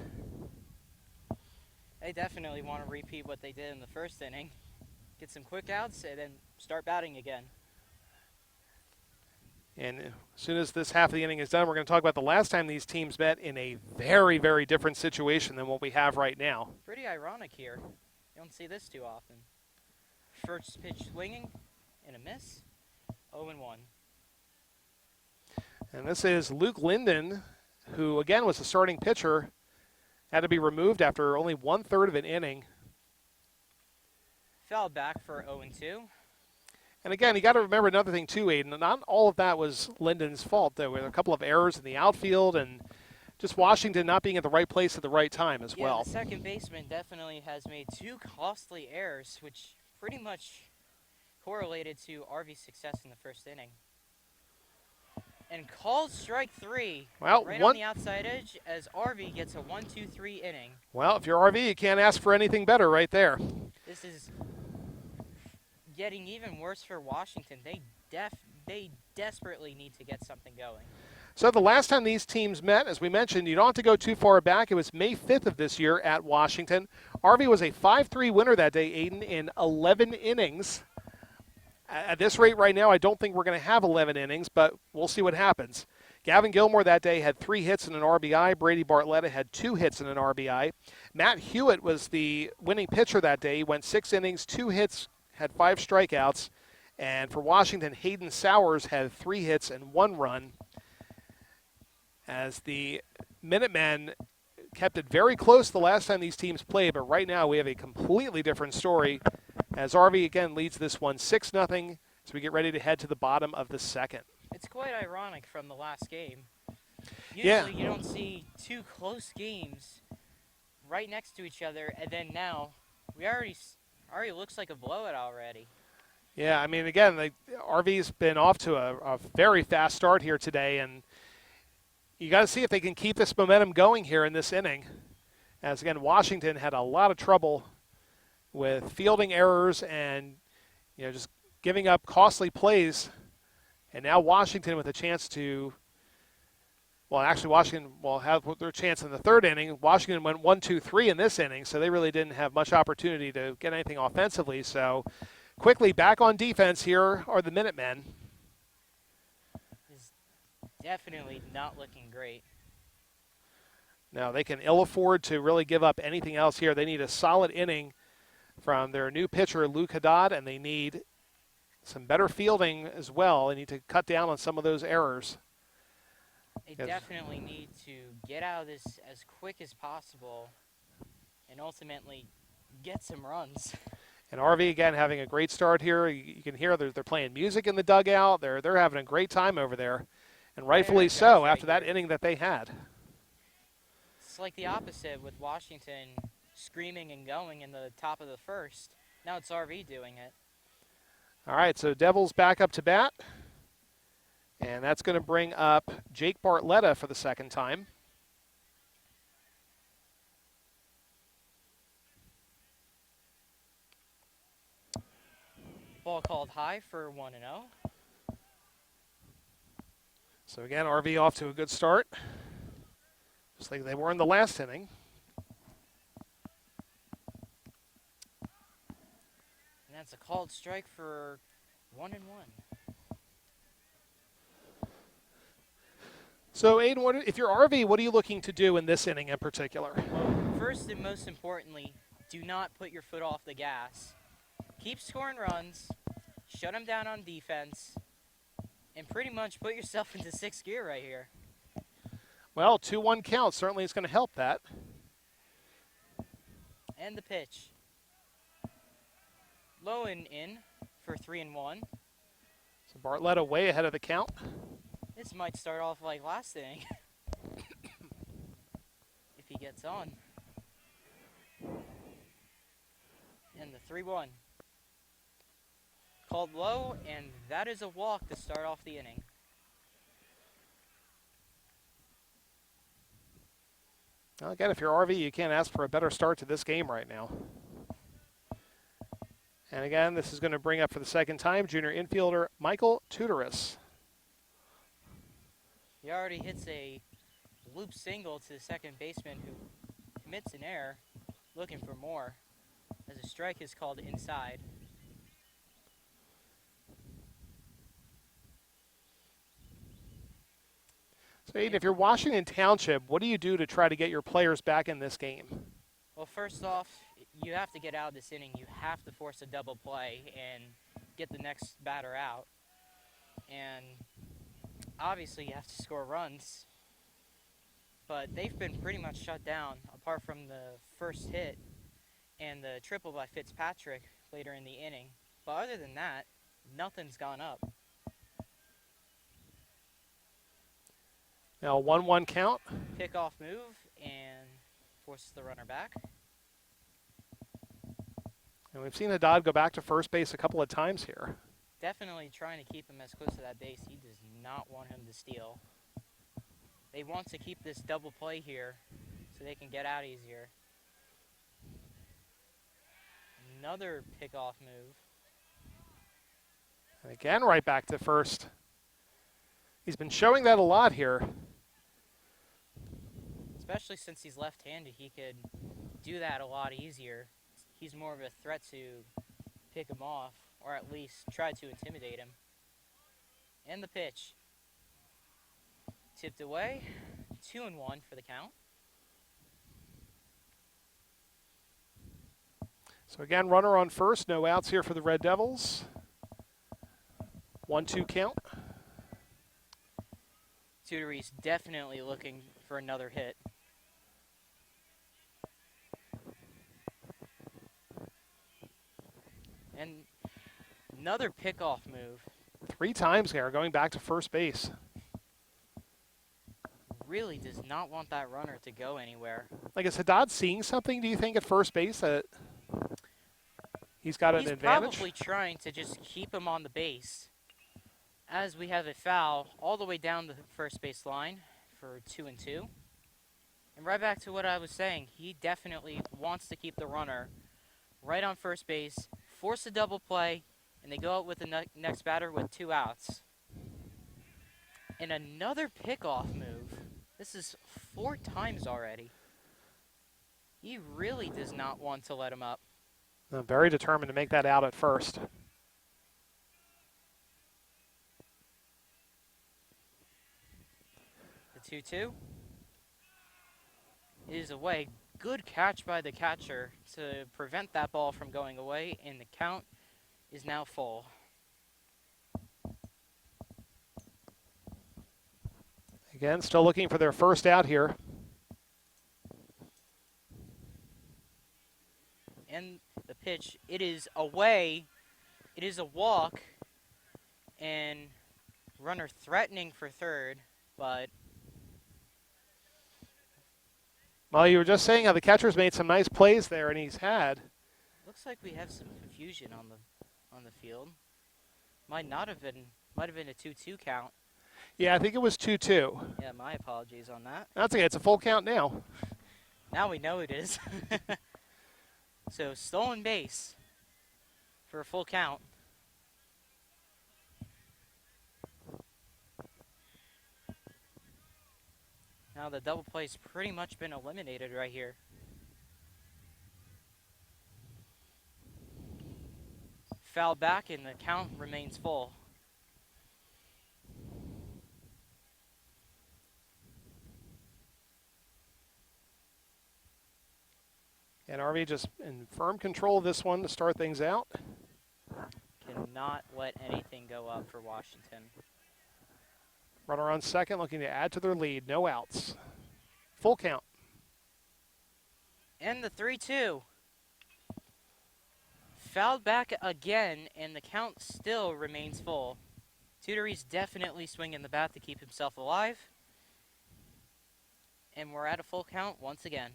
S2: They definitely want to repeat what they did in the first inning. Get some quick outs and then start batting again.
S1: And as soon as this half of the inning is done, we're going to talk about the last time these teams met in a very, very different situation than what we have right now.
S2: Pretty ironic here. You don't see this too often. First pitch swinging and a miss. 0-1.
S1: And this is Luke Linden, who, again, was the starting pitcher, had to be removed after only 1/3 of an inning.
S2: Fouled back for 0-2.
S1: And again, you got to remember another thing too, Aiden. Not all of that was Linden's fault. There were a couple of errors in the outfield, and just Washington not being at the right place at the right time as well.
S2: The second baseman definitely has made 2 costly errors, which pretty much correlated to RV's success in the first inning. And called strike 3,
S1: well,
S2: right on the outside edge, as RV gets a 1-2-3 inning.
S1: Well, if you're RV, you can't ask for anything better right there.
S2: This is getting even worse for Washington. They desperately need to get something going.
S1: So the last time these teams met, as we mentioned, you don't have to go too far back. It was May 5th of this year at Washington. RV was a 5-3 winner that day, Aiden, in 11 innings. At this rate right now, I don't think we're going to have 11 innings, but we'll see what happens. Gavin Gilmore that day had 3 hits and an RBI. Brady Bartletta had 2 hits and an RBI. Matt Hewitt was the winning pitcher that day. He went 6 innings, 2 hits, had 5 strikeouts. And for Washington, Hayden Sowers had 3 hits and 1 run. As the Minutemen kept it very close the last time these teams played, but right now we have a completely different story as RV again leads this one 6-0 as we get ready to head to the bottom of the second.
S2: It's quite ironic from the last game.
S1: Yeah.
S2: Usually you don't see 2 close games right next to each other, and then now we already looks like a blowout already.
S1: Yeah, I mean, again, RV's been off to a very fast start here today, and you got to see if they can keep this momentum going here in this inning. As, again, Washington had a lot of trouble with fielding errors and, just giving up costly plays. And now Washington with a chance to, well, actually Washington will have their chance in the third inning. Washington went 1-2-3 in this inning, so they really didn't have much opportunity to get anything offensively. So quickly back on defense here are the Minutemen.
S2: Is definitely not looking great.
S1: Now they can ill afford to really give up anything else here. They need a solid inning from their new pitcher, Luke Haddad, and they need some better fielding as well. They need to cut down on some of those errors.
S2: They definitely need to get out of this as quick as possible and ultimately get some runs.
S1: And RV, again, having a great start here. You can hear they're playing music in the dugout. They're having a great time over there, and rightfully so after that inning that they had.
S2: It's like the opposite with Washington screaming and going in the top of the first. Now it's RV doing it.
S1: All right, so Devils back up to bat. And that's going to bring up Jake Bartletta for the second time.
S2: Ball called high for 1-0.
S1: So again, RV off to a good start, just like they were in the last inning.
S2: And that's a called strike for 1-1.
S1: So, Aiden, if you're RV, what are you looking to do in this inning in particular?
S2: Well, first and most importantly, do not put your foot off the gas. Keep scoring runs, shut them down on defense, and pretty much put yourself into sixth gear right here.
S1: Well, 2-1 count certainly is going to help that.
S2: And the pitch. Low and in for 3-1.
S1: So Bartlett way ahead of the count.
S2: This might start off like last inning. If he gets on. And the 3-1. Called low, and that is a walk to start off the inning.
S1: Well, again, if you're RV, you can't ask for a better start to this game right now. And again, this is going to bring up for the second time junior infielder Michael Tudoris.
S2: He already hits a loop single to the second baseman who commits an error, looking for more, as a strike is called inside.
S1: So, Aiden, if you're Washington Township, what do you do to try to get your players back in this game?
S2: Well, first off, you have to get out of this inning. You have to force a double play and get the next batter out. And obviously you have to score runs. But they've been pretty much shut down, apart from the first hit and the triple by Fitzpatrick later in the inning. But other than that, nothing's gone up.
S1: Now 1-1 count.
S2: Pickoff move and forces the runner back.
S1: And we've seen Haddad go back to first base a couple of times here.
S2: Definitely trying to keep him as close to that base. He does not want him to steal. They want to keep this double play here so they can get out easier. Another pickoff move.
S1: And again, right back to first. He's been showing that a lot here.
S2: Especially since he's left-handed, he could do that a lot easier. He's more of a threat to pick him off, or at least try to intimidate him. And the pitch. Tipped away, 2-1 for the count.
S1: So again, runner on first, no outs here for the Red Devils. 1-2 count.
S2: Tudoris definitely looking for another hit. And another pickoff move.
S1: 3 times here, going back to first base.
S2: Really does not want that runner to go anywhere.
S1: Like, is Haddad seeing something, do you think, at first base that he's got an advantage?
S2: He's probably trying to just keep him on the base. As we have a foul all the way down the first base line for 2-2. And right back to what I was saying, he definitely wants to keep the runner right on first base, force a double play, and they go out with the next batter with 2 outs. And another pickoff move. This is 4 times already. He really does not want to let him up.
S1: Very determined to make that out at first.
S2: The 2-2 is away. Good catch by the catcher to prevent that ball from going away, and the count is now full.
S1: Again, still looking for their first out here.
S2: And the pitch, it is away. It is a walk, and runner threatening for third, but
S1: Well, you were just saying how the catcher's made some nice plays there, and he's had.
S2: looks like we have some confusion on the field. Might have been a 2-2 count.
S1: Yeah, I think it was 2-2.
S2: Yeah, my apologies on that.
S1: That's okay. It's a full count now.
S2: Now we know it is. So stolen base for a full count. Now the double play's pretty much been eliminated right here. Foul back and the count remains full.
S1: And RV just in firm control of this one to start things out.
S2: Cannot let anything go up for Washington.
S1: Runner on second looking to add to their lead. No outs. Full count.
S2: And the 3-2. Fouled back again, and the count still remains full. Tudory's definitely swinging the bat to keep himself alive. And we're at a full count once again.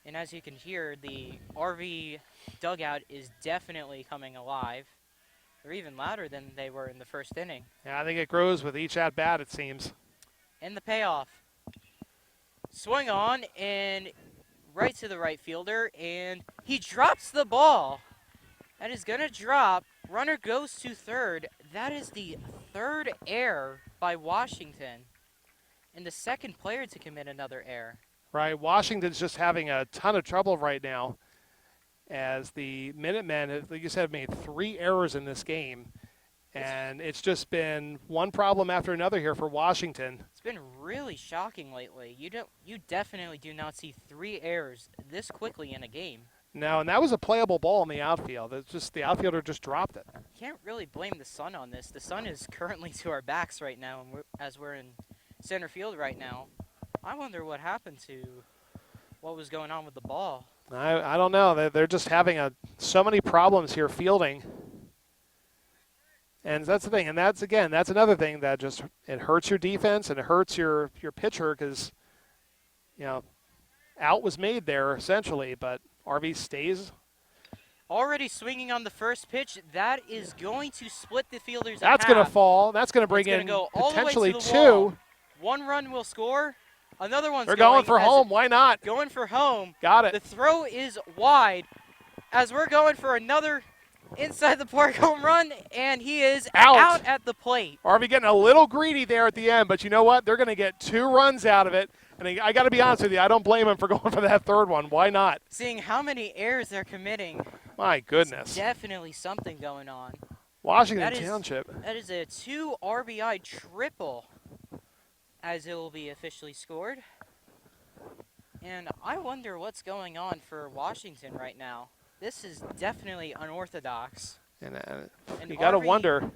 S2: And as you can hear, the RV dugout is definitely coming alive. They're even louder than they were in the first inning.
S1: Yeah, I think it grows with each at-bat, it seems.
S2: And the payoff. Swing on and right to the right fielder, and he drops the ball. That is going to drop. Runner goes to third. That is the third error by Washington, and the second player to commit another error.
S1: Right, Washington's just having a ton of trouble right now as the Minutemen, like you said, have made 3 errors in this game. And it's just been one problem after another here for Washington.
S2: It's been really shocking lately. You definitely do not see 3 errors this quickly in a game.
S1: No, and that was a playable ball in the outfield. It's just the outfielder just dropped it.
S2: Can't really blame the sun on this. The sun is currently to our backs right now, and as we're in center field right now. I wonder what happened to what was going on with the ball.
S1: I don't know. They're just having so many problems here fielding. And that's the thing. And that's another thing that just it hurts your defense and it hurts your pitcher because, out was made there essentially, but RV stays.
S2: Already swinging on the first pitch. That is going to split the fielders
S1: That's
S2: in half.
S1: going to fall. That's going to bring in
S2: go all
S1: potentially
S2: the way to the
S1: 2.
S2: wall. 1 run will score. Another one's
S1: They're going for home. Why not?
S2: Going for home.
S1: Got it.
S2: The throw is wide as we're going for another inside the park home run, and he is out at the plate.
S1: RV getting a little greedy there at the end, but you know what? They're going to get 2 runs out of it. And I got to be honest with you, I don't blame him for going for that third one. Why not?
S2: Seeing how many errors they're committing.
S1: My goodness.
S2: Definitely something going on.
S1: Washington Township.
S2: That is a 2 RBI triple, as it will be officially scored. And I wonder what's going on for Washington right now. This is definitely unorthodox.
S1: And you
S2: And
S1: got to
S2: RV
S1: wonder.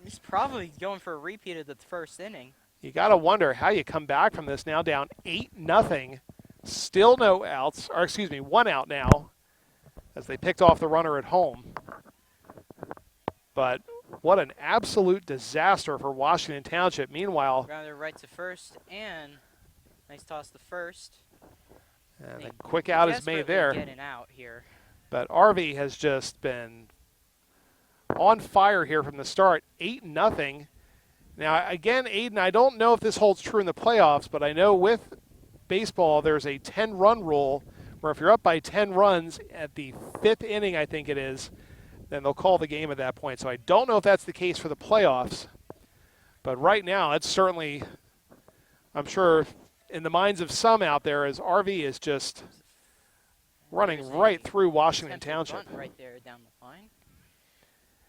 S2: He's probably going for a repeat of the first inning.
S1: You got to wonder how you come back from this now down 8-0. Still no outs, or excuse me, 1 out now as they picked off the runner at home. But what an absolute disaster for Washington Township. Meanwhile,
S2: Grounder right to first, and nice toss to first.
S1: and a quick out is made there.
S2: Getting out here.
S1: But RV has just been on fire here from the start. 8-0. Now, again, Aiden, I don't know if this holds true in the playoffs, but I know with baseball there's a 10-run rule where if you're up by 10 runs at the 5th inning, I think it is, then they'll call the game at that point. So I don't know if that's the case for the playoffs. But right now, it's certainly, I'm sure, in the minds of some out there, as RV is just running right through Washington Township.
S2: Right there down the line.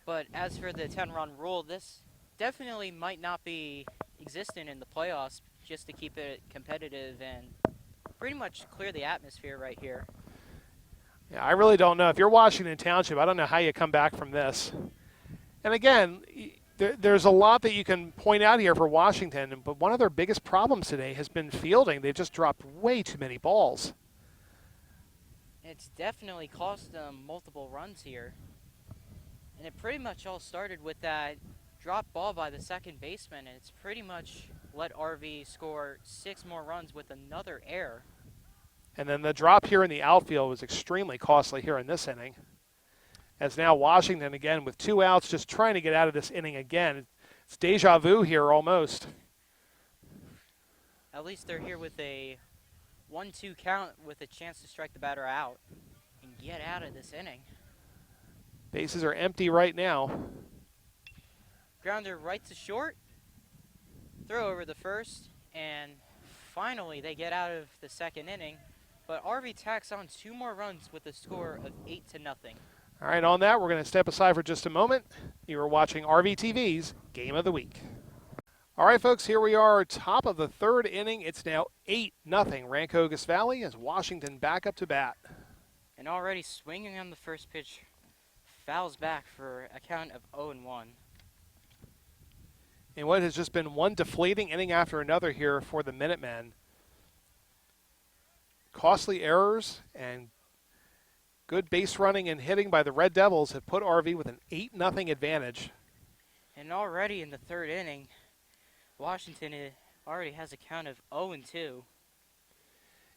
S2: But as for the 10-run rule, this definitely might not be existent in the playoffs just to keep it competitive and pretty much clear the atmosphere right here.
S1: Yeah, I really don't know. If you're Washington Township, I don't know how you come back from this. And again, there's a lot that you can point out here for Washington, but one of their biggest problems today has been fielding. They've just dropped way too many balls.
S2: It's definitely cost them multiple runs here. And it pretty much all started with that drop ball by the second baseman, and it's pretty much let RV score 6 more runs with another error.
S1: And then the drop here in the outfield was extremely costly here in this inning. As now Washington, again, with 2 outs, just trying to get out of this inning again. It's deja vu here almost.
S2: At least they're here with a 1-2 count with a chance to strike the batter out and get out of this inning.
S1: Bases are empty right now.
S2: Grounder right to short. Throw over the first, and finally they get out of the second inning. But RV tacks on 2 more runs with a score of 8-0.
S1: All right, on that, we're going to step aside for just a moment. You are watching Rvtv's Game of the Week. All right, folks, here we are, top of the third inning. It's now 8-0 Rancocas Valley as Washington back up to bat.
S2: And already swinging on the first pitch, fouls back for a count of 0-1.
S1: In what has just been one deflating inning after another here for the Minutemen. Costly errors and good base running and hitting by the Red Devils have put RV with an 8-0 advantage.
S2: And already in the third inning, Washington already has a count of 0-2.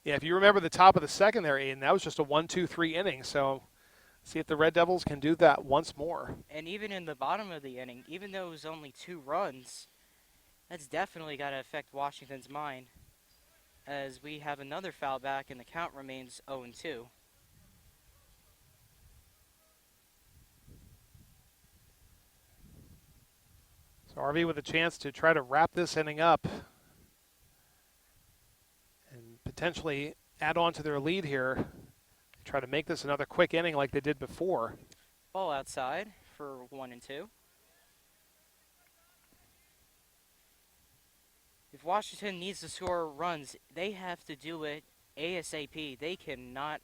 S1: Yeah, if you remember the top of the second there, Aiden, that was just a 1-2-3 inning. So see if the Red Devils can do that once more.
S2: And even in the bottom of the inning, even though it was only 2 runs, that's definitely got to affect Washington's mind, as we have another foul back and the count remains 0-2.
S1: So RV with a chance to try to wrap this inning up and potentially add on to their lead here. Try to make this another quick inning like they did before.
S2: Ball outside for 1-2. If Washington needs to score runs, they have to do it ASAP. They cannot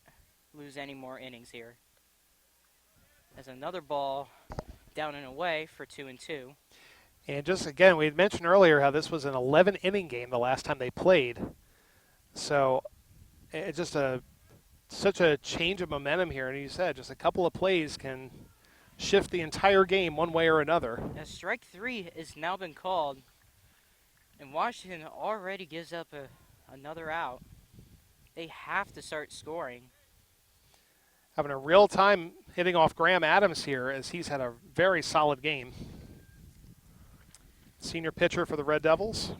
S2: lose any more innings here. As another ball down and away for 2-2.
S1: And just again, we had mentioned earlier how this was an 11-inning game the last time they played. So it's just such a change of momentum here. And you said just a couple of plays can shift the entire game one way or another.
S2: As strike 3 has now been called, and Washington already gives up another out. They have to start scoring.
S1: Having a real time hitting off Graham Adams here as he's had a very solid game. Senior pitcher for the Red Devils.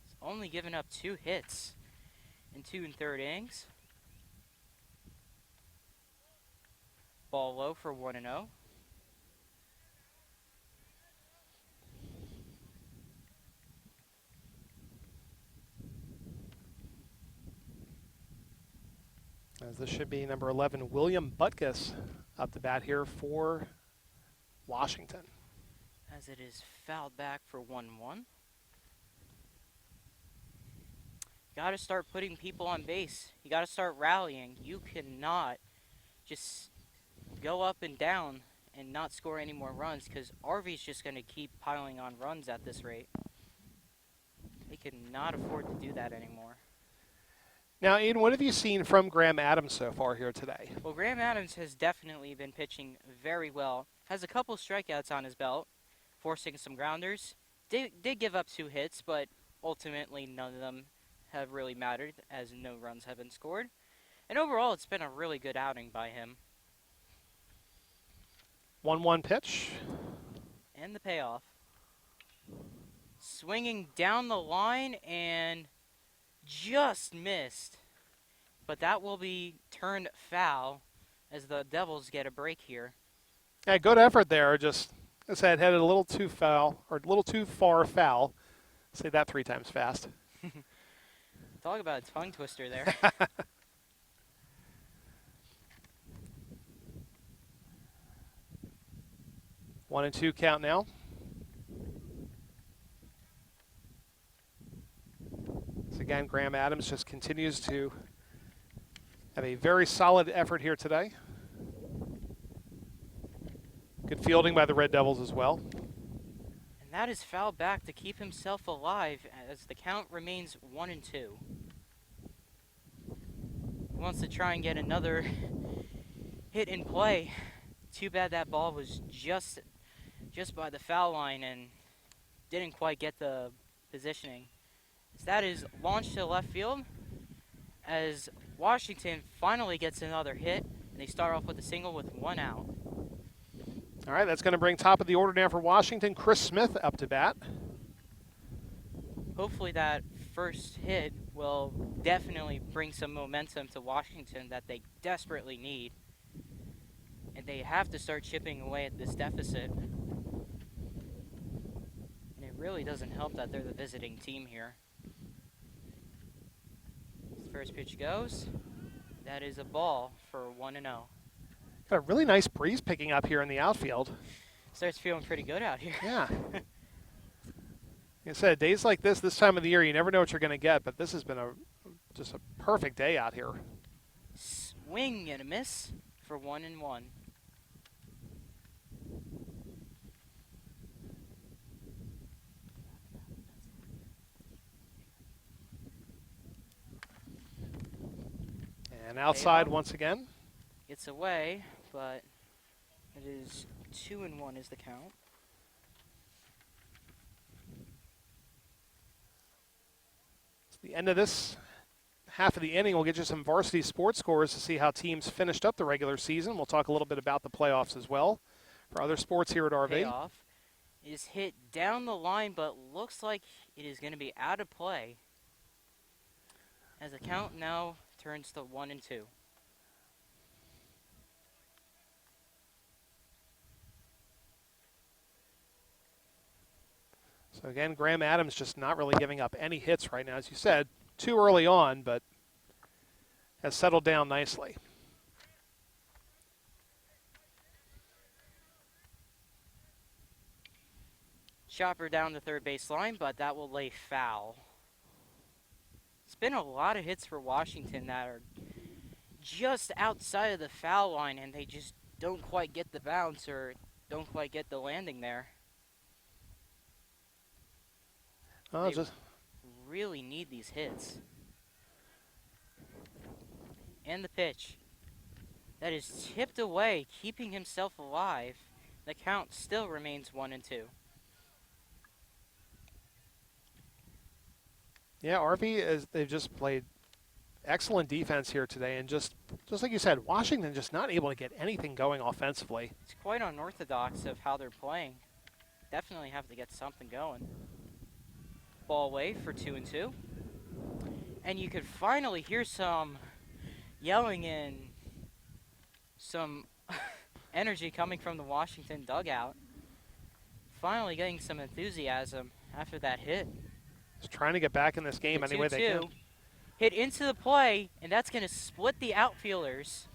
S2: He's only given up 2 hits in 2 1/3 innings. Ball low for 1-0.
S1: As this should be number 11, William Butkus, up to bat here for Washington.
S2: As it is fouled back for 1-1. Got to start putting people on base. You got to start rallying. You cannot just go up and down and not score any more runs, because RV's just going to keep piling on runs at this rate. They cannot afford to do that anymore.
S1: Now, Ian, what have you seen from Graham Adams so far here today?
S2: Well, Graham Adams has definitely been pitching very well. Has a couple strikeouts on his belt, forcing some grounders. Did give up 2 hits, but ultimately none of them have really mattered, as no runs have been scored. And overall, it's been a really good outing by him.
S1: 1-1 pitch.
S2: And the payoff. Swinging down the line and just missed. But that will be turned foul as the Devils get a break here.
S1: Yeah, good effort there. Just, as I said, headed a little too foul, or a little too far foul. Say that 3 times fast.
S2: Talk about a tongue twister there.
S1: 1-2 count now. So again, Graham Adams just continues to have a very solid effort here today. Good fielding by the Red Devils as well.
S2: And that is fouled back to keep himself alive as the count remains 1-2. He wants to try and get another hit in play. Too bad that ball was just by the foul line and didn't quite get the positioning. So that is launched to left field as Washington finally gets another hit, and they start off with a single with 1 out.
S1: All right, that's going to bring top of the order now for Washington. Chris Smith up to bat.
S2: Hopefully that first hit will definitely bring some momentum to Washington that they desperately need. And they have to start chipping away at this deficit. And it really doesn't help that they're the visiting team here. First pitch goes. That is a ball for 1-0.
S1: Got a really nice breeze picking up here in the outfield.
S2: Starts feeling pretty good out here.
S1: Yeah. Like I said, days like this time of the year, you never know what you're going to get, but this has been just a perfect day out here.
S2: Swing and a miss for 1-1.
S1: And outside once again.
S2: It's away, but it is 2-1 is the count.
S1: It's the end of this half of the inning. We'll get you some varsity sports scores to see how teams finished up the regular season. We'll talk a little bit about the playoffs as well for other sports here at RV.
S2: Payoff is hit down the line, but looks like it is going to be out of play, as the count now turns to 1-2.
S1: So again, Graham Adams just not really giving up any hits right now. As you said, too early on, but has settled down nicely.
S2: Chopper down the third base line, but that will lay foul. It's been a lot of hits for Washington that are just outside of the foul line, and they just don't quite get the bounce or don't quite get the landing there.
S1: Oh,
S2: They really need these hits. And the pitch. That is tipped away, keeping himself alive. The count still remains 1-2.
S1: Yeah, RV they've just played excellent defense here today, and just like you said, Washington just not able to get anything going offensively.
S2: It's quite unorthodox of how they're playing. Definitely have to get something going. Ball away for 2-2. And you could finally hear some yelling and some energy coming from the Washington dugout. Finally getting some enthusiasm after that hit.
S1: Just trying to get back in this game any way they can.
S2: Hit into the play, and that's going to split the outfielders.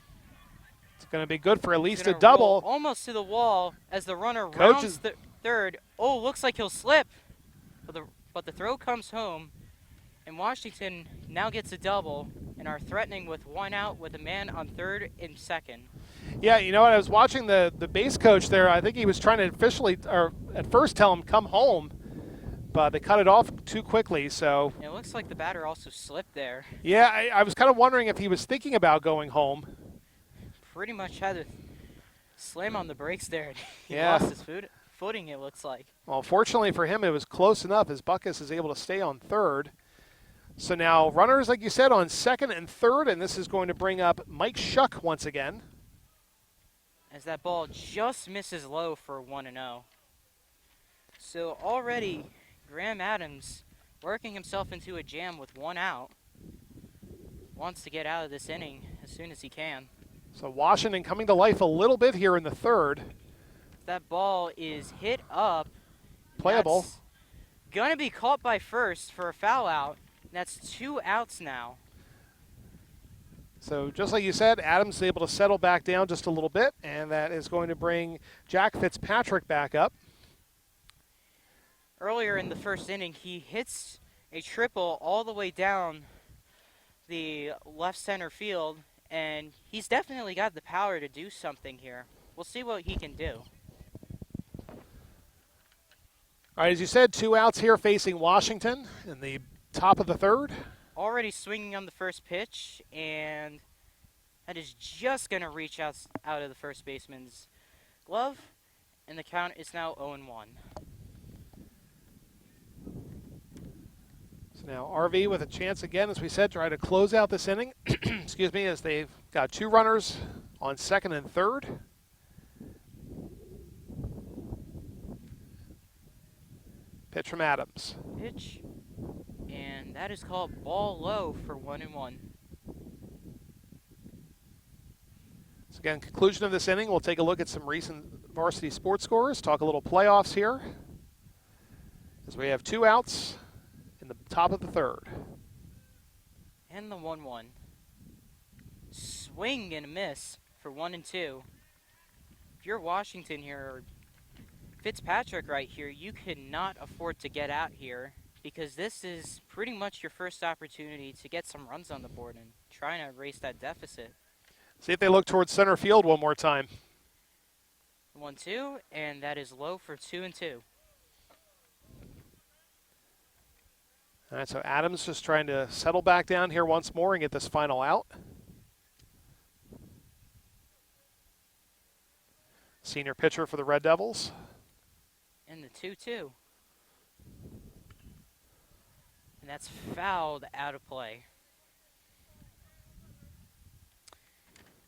S1: It's going to be good for at least a double.
S2: Almost to the wall as the runner rounds third. Oh, looks like he'll slip. But the throw comes home, and Washington now gets a double and are threatening with 1 out with a man on third and second.
S1: Yeah, you know what? I was watching the base coach there. I think he was trying to at first tell him come home, but they cut it off too quickly. So
S2: it looks like the batter also slipped there.
S1: Yeah, I was kind of wondering if he was thinking about going home.
S2: Pretty much had to slam on the brakes there. He
S1: Yeah.
S2: lost his footing, it looks like.
S1: Well, fortunately for him, it was close enough as Buckus is able to stay on third. So now runners, like you said, on second and third, and this is going to bring up Mike Shuck once again.
S2: As that ball just misses low for 1-0. So already Graham Adams working himself into a jam with 1 out. Wants to get out of this inning as soon as he can.
S1: So Washington coming to life a little bit here in the third.
S2: That ball is hit up.
S1: Playable.
S2: That's gonna be caught by first for a foul out. That's 2 outs now.
S1: So just like you said, Adams is able to settle back down just a little bit, and that is going to bring Jack Fitzpatrick back up.
S2: Earlier in the first inning, he hits a triple all the way down the left center field, and he's definitely got the power to do something here. We'll see what he can do.
S1: All right, as you said, 2 outs here facing Washington in the top of the third.
S2: Already swinging on the first pitch, and that is just going to reach out of the first baseman's glove, and the count is now 0-1.
S1: So now RV with a chance again, as we said, try to close out this inning. Excuse me, as they've got 2 runners on second and third. Pitch from Adams.
S2: Pitch, and that is called ball low for 1-1.
S1: So again, conclusion of this inning, we'll take a look at some recent varsity sports scores, talk a little playoffs here, as we have 2 outs in the top of the third.
S2: And the 1-1. Swing and a miss for 1-2. If you're Washington here, Fitzpatrick right here, you cannot afford to get out here because this is pretty much your first opportunity to get some runs on the board and trying to erase that deficit.
S1: See if they look towards center field one more time.
S2: 1-2, and that is low for 2-2.
S1: All right, so Adams just trying to settle back down here once more and get this final out. Senior pitcher for the Red Devils.
S2: And the 2-2. And that's fouled out of play.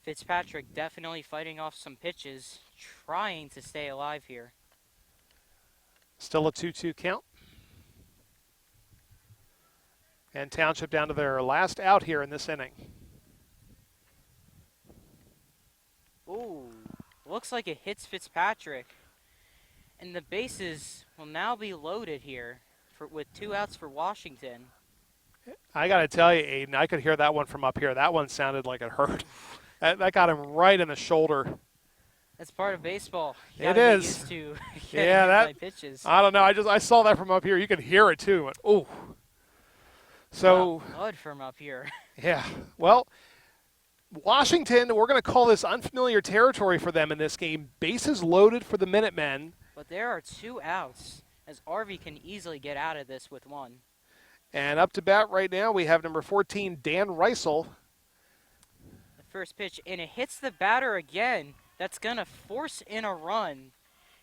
S2: Fitzpatrick definitely fighting off some pitches, trying to stay alive here.
S1: Still a 2-2 count. And Township down to their last out here in this inning.
S2: Ooh, looks like it hits Fitzpatrick. And the bases will now be loaded here with 2 outs for Washington.
S1: I got to tell you, Aiden, I could hear that one from up here. That one sounded like it hurt. That got him right in the shoulder.
S2: That's part of baseball. You
S1: It
S2: gotta get
S1: is.
S2: used to
S1: Yeah,
S2: that pitches.
S1: I don't know. I saw that from up here. You could hear it too. Oh. So
S2: blood from up here.
S1: Yeah. Well, Washington, we're going to call this unfamiliar territory for them in this game. Bases loaded for the Minutemen.
S2: But there are 2 outs, as Rv can easily get out of this with 1.
S1: And up to bat right now, we have number 14, Dan Reisel.
S2: The first pitch, and it hits the batter again. That's going to force in a run.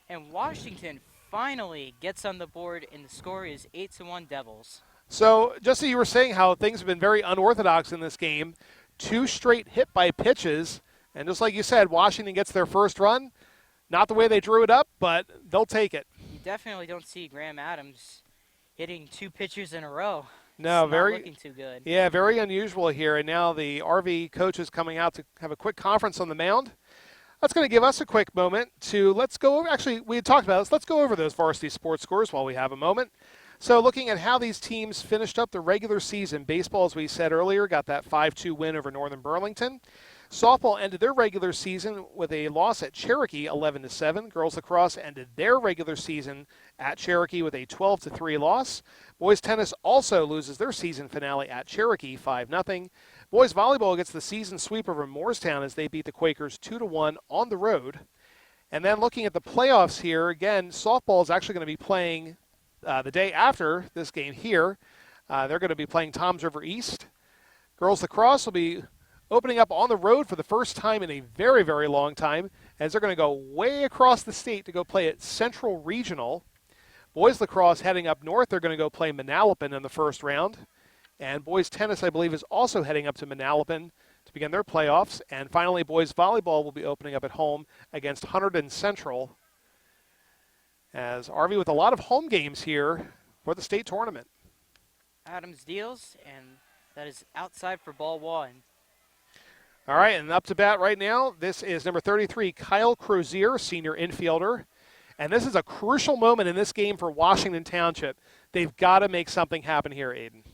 S2: And Washington finally gets on the board, and the score is 8-1 Devils.
S1: So, just as you were saying how things have been very unorthodox in this game, 2 straight hit by pitches, and just like you said, Washington gets their first run. Not the way they drew it up, but they'll take it.
S2: You definitely don't see Graham Adams hitting 2 pitchers in a row.
S1: No,
S2: it's
S1: very
S2: not looking too good.
S1: Yeah, very unusual here. And now the Rv coach is coming out to have a quick conference on the mound. That's going to give us a quick moment to let's go over. Actually, we had talked about this. Let's go over those varsity sports scores while we have a moment. So looking at how these teams finished up the regular season, baseball, as we said earlier, got that 5-2 win over Northern Burlington. Softball ended their regular season with a loss at Cherokee, 11-7. Girls lacrosse ended their regular season at Cherokee with a 12-3 loss. Boys tennis also loses their season finale at Cherokee, 5-0. Boys volleyball gets the season sweep over Moorestown as they beat the Quakers 2-1 on the road. And then looking at the playoffs here, again, softball is actually going to be playing the day after this game here. They're going to be playing Toms River East. Girls lacrosse will be opening up on the road for the first time in a very, very long time, as they're going to go way across the state to go play at Central Regional. Boys lacrosse heading up north, they're going to go play Manalapan in the first round. And boys tennis, I believe, is also heading up to Manalapan to begin their playoffs. And finally, boys volleyball will be opening up at home against Hunterdon Central, as Rv with a lot of home games here for the state tournament.
S2: Adams deals, and that is outside for ball 1.
S1: All right, and up to bat right now, this is number 33, Kyle Crozier, senior infielder. And this is a crucial moment in this game for Washington Township. They've got to make something happen here, Aiden.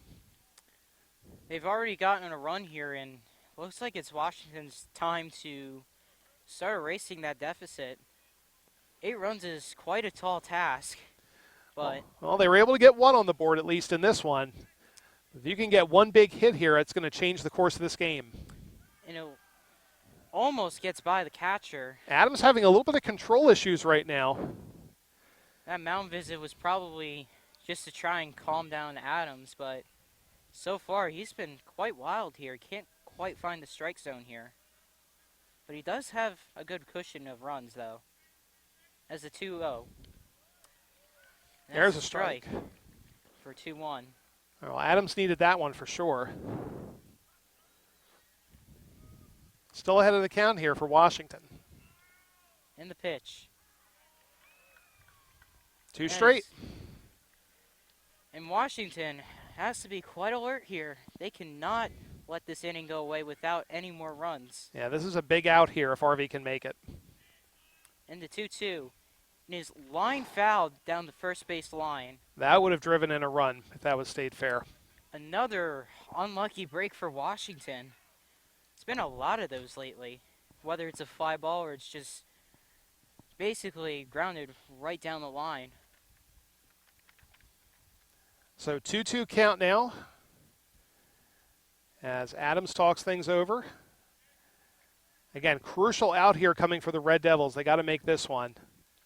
S2: They've already gotten a run here, and looks like it's Washington's time to start erasing that deficit. 8 runs is quite a tall task, but...
S1: Well, they were able to get 1 on the board, at least in this one. If you can get 1 big hit here, it's going to change the course of this game.
S2: And it almost gets by the catcher.
S1: Adams having a little bit of control issues right now.
S2: That mound visit was probably just to try and calm down Adams, but so far he's been quite wild here. Can't quite find the strike zone here. But he does have a good cushion of runs, though. As a 2-0.
S1: There's a strike.
S2: For 2-1.
S1: Well, Adams needed that one for sure. Still ahead of the count here for Washington.
S2: In the pitch.
S1: 2 straight.
S2: And Washington has to be quite alert here. They cannot let this inning go away without any more runs.
S1: Yeah, this is a big out here if Rv can make it.
S2: And the 2-2. And his line fouled down the first base line.
S1: That would have driven in a run if that was stayed fair.
S2: Another unlucky break for Washington. It's been a lot of those lately. Whether it's a fly ball or it's just basically grounded right down the line.
S1: So 2-2 count now as Adams talks things over. Again, crucial out here coming for the Red Devils. They got to make this one.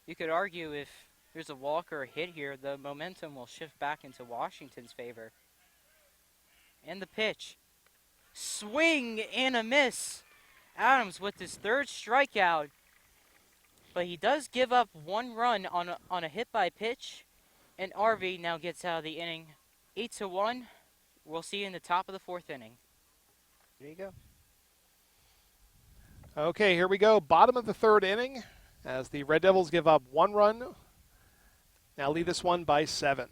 S2: You could argue if there's a walk or a hit here, the momentum will shift back into Washington's favor. And the pitch. Swing and a miss. Adams with his third strikeout. But he does give up 1 run on a hit by pitch. And RV now gets out of the inning 8-1. We'll see you in the top of the 4th inning. There you go.
S1: Okay, here we go. Bottom of the 3rd inning as the Red Devils give up 1 run. Now lead this one by 7.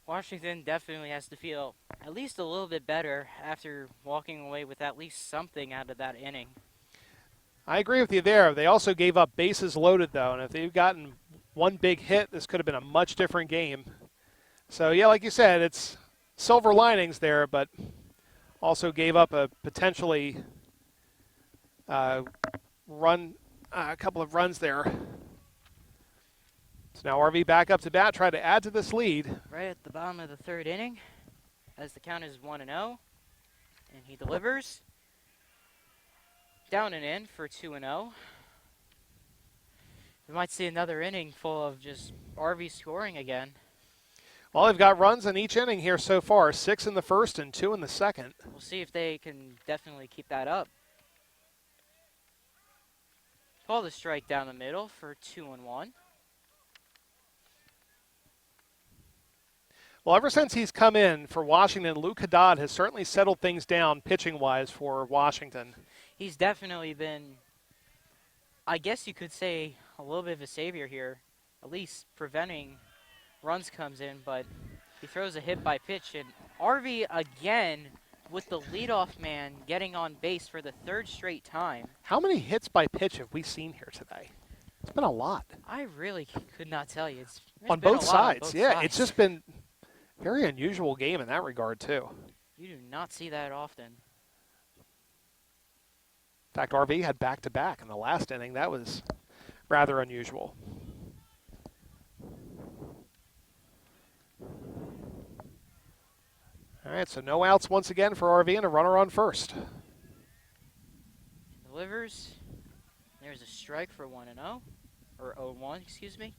S2: Washington definitely has to feel at least a little bit better after walking away with at least something out of that inning.
S1: I agree with you there. They also gave up bases loaded, though, and if they'd gotten one big hit, this could have been a much different game. So, yeah, like you said, it's silver linings there, but also gave up a potentially a couple of runs there. So now RV back up to bat, try to add to this lead.
S2: Right at the bottom of the 3rd inning, as the count is 1-0, and he delivers. Down and in for 2-0. We might see another inning full of just RV scoring again.
S1: Well, they've got runs in each inning here so far, 6 in the 1st and 2 in the 2nd.
S2: We'll see if they can definitely keep that up. Call the strike down the middle for 2-1.
S1: Well, ever since he's come in for Washington, Luke Haddad has certainly settled things down pitching-wise for Washington.
S2: He's definitely been, I guess you could say, a little bit of a savior here, at least preventing runs comes in, but he throws a hit by pitch, and RV again with the leadoff man getting on base for the 3rd straight time.
S1: How many hits by pitch have we seen here today? It's been a lot.
S2: I really could not tell you. It's
S1: on
S2: been
S1: both
S2: a lot on
S1: sides.
S2: both
S1: Yeah,
S2: sides.
S1: it's just been a very unusual game in that regard, too.
S2: You do not see that often.
S1: In fact, RV had back-to-back in the last inning. That was rather unusual. All right, so no outs once again for RV and a runner on first.
S2: Delivers. There's a strike for 1-0, or 0-1, excuse me.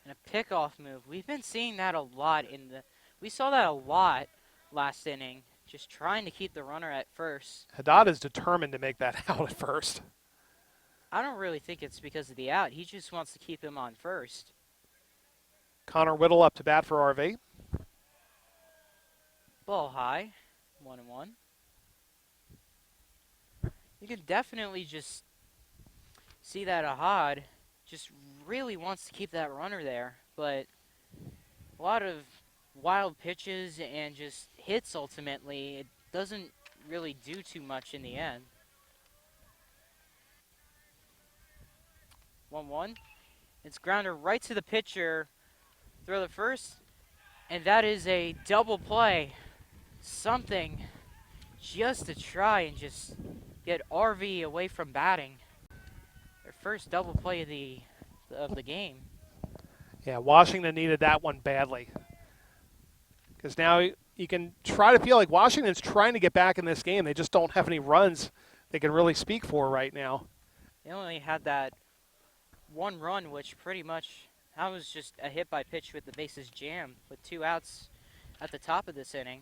S2: And a pickoff move. We've been seeing that a lot we saw that a lot last inning, just trying to keep the runner at first.
S1: Haddad is determined to make that out at first.
S2: I don't really think it's because of the out. He just wants to keep him on first.
S1: Connor Whittle up to bat for RV.
S2: Ball high, 1-1. You can definitely just see that Ahad just really wants to keep that runner there, but a lot of wild pitches and just hits ultimately, it doesn't really do too much in the end. 1-1. It's grounded right to the pitcher. Throw the first, and that is a double play. Something just to try and just get RV away from batting. Their first double play of the game.
S1: Yeah, Washington needed that one badly. Because now you can try to feel like Washington's trying to get back in this game. They just don't have any runs they can really speak for right now.
S2: They only had that 1 run, which pretty much, that was just a hit by pitch with the bases jammed with 2 outs at the top of this inning.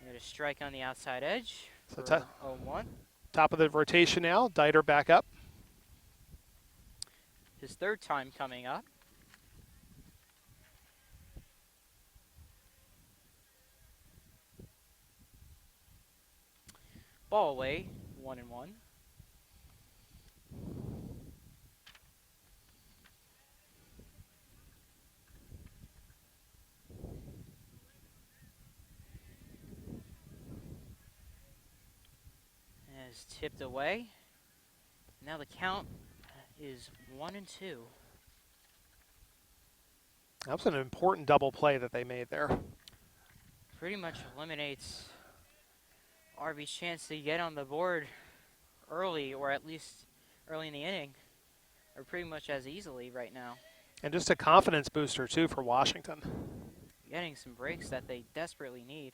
S2: Got a strike on the outside edge for 0-1.
S1: Top of the rotation now. Dieter back up.
S2: His 3rd time coming up. Ball away, 1-1. Is tipped away. Now the count is 1-2.
S1: That was an important double play that they made there.
S2: Pretty much eliminates RV's chance to get on the board early, or at least early in the inning, or pretty much as easily right now.
S1: And just a confidence booster, too, for Washington.
S2: Getting some breaks that they desperately need.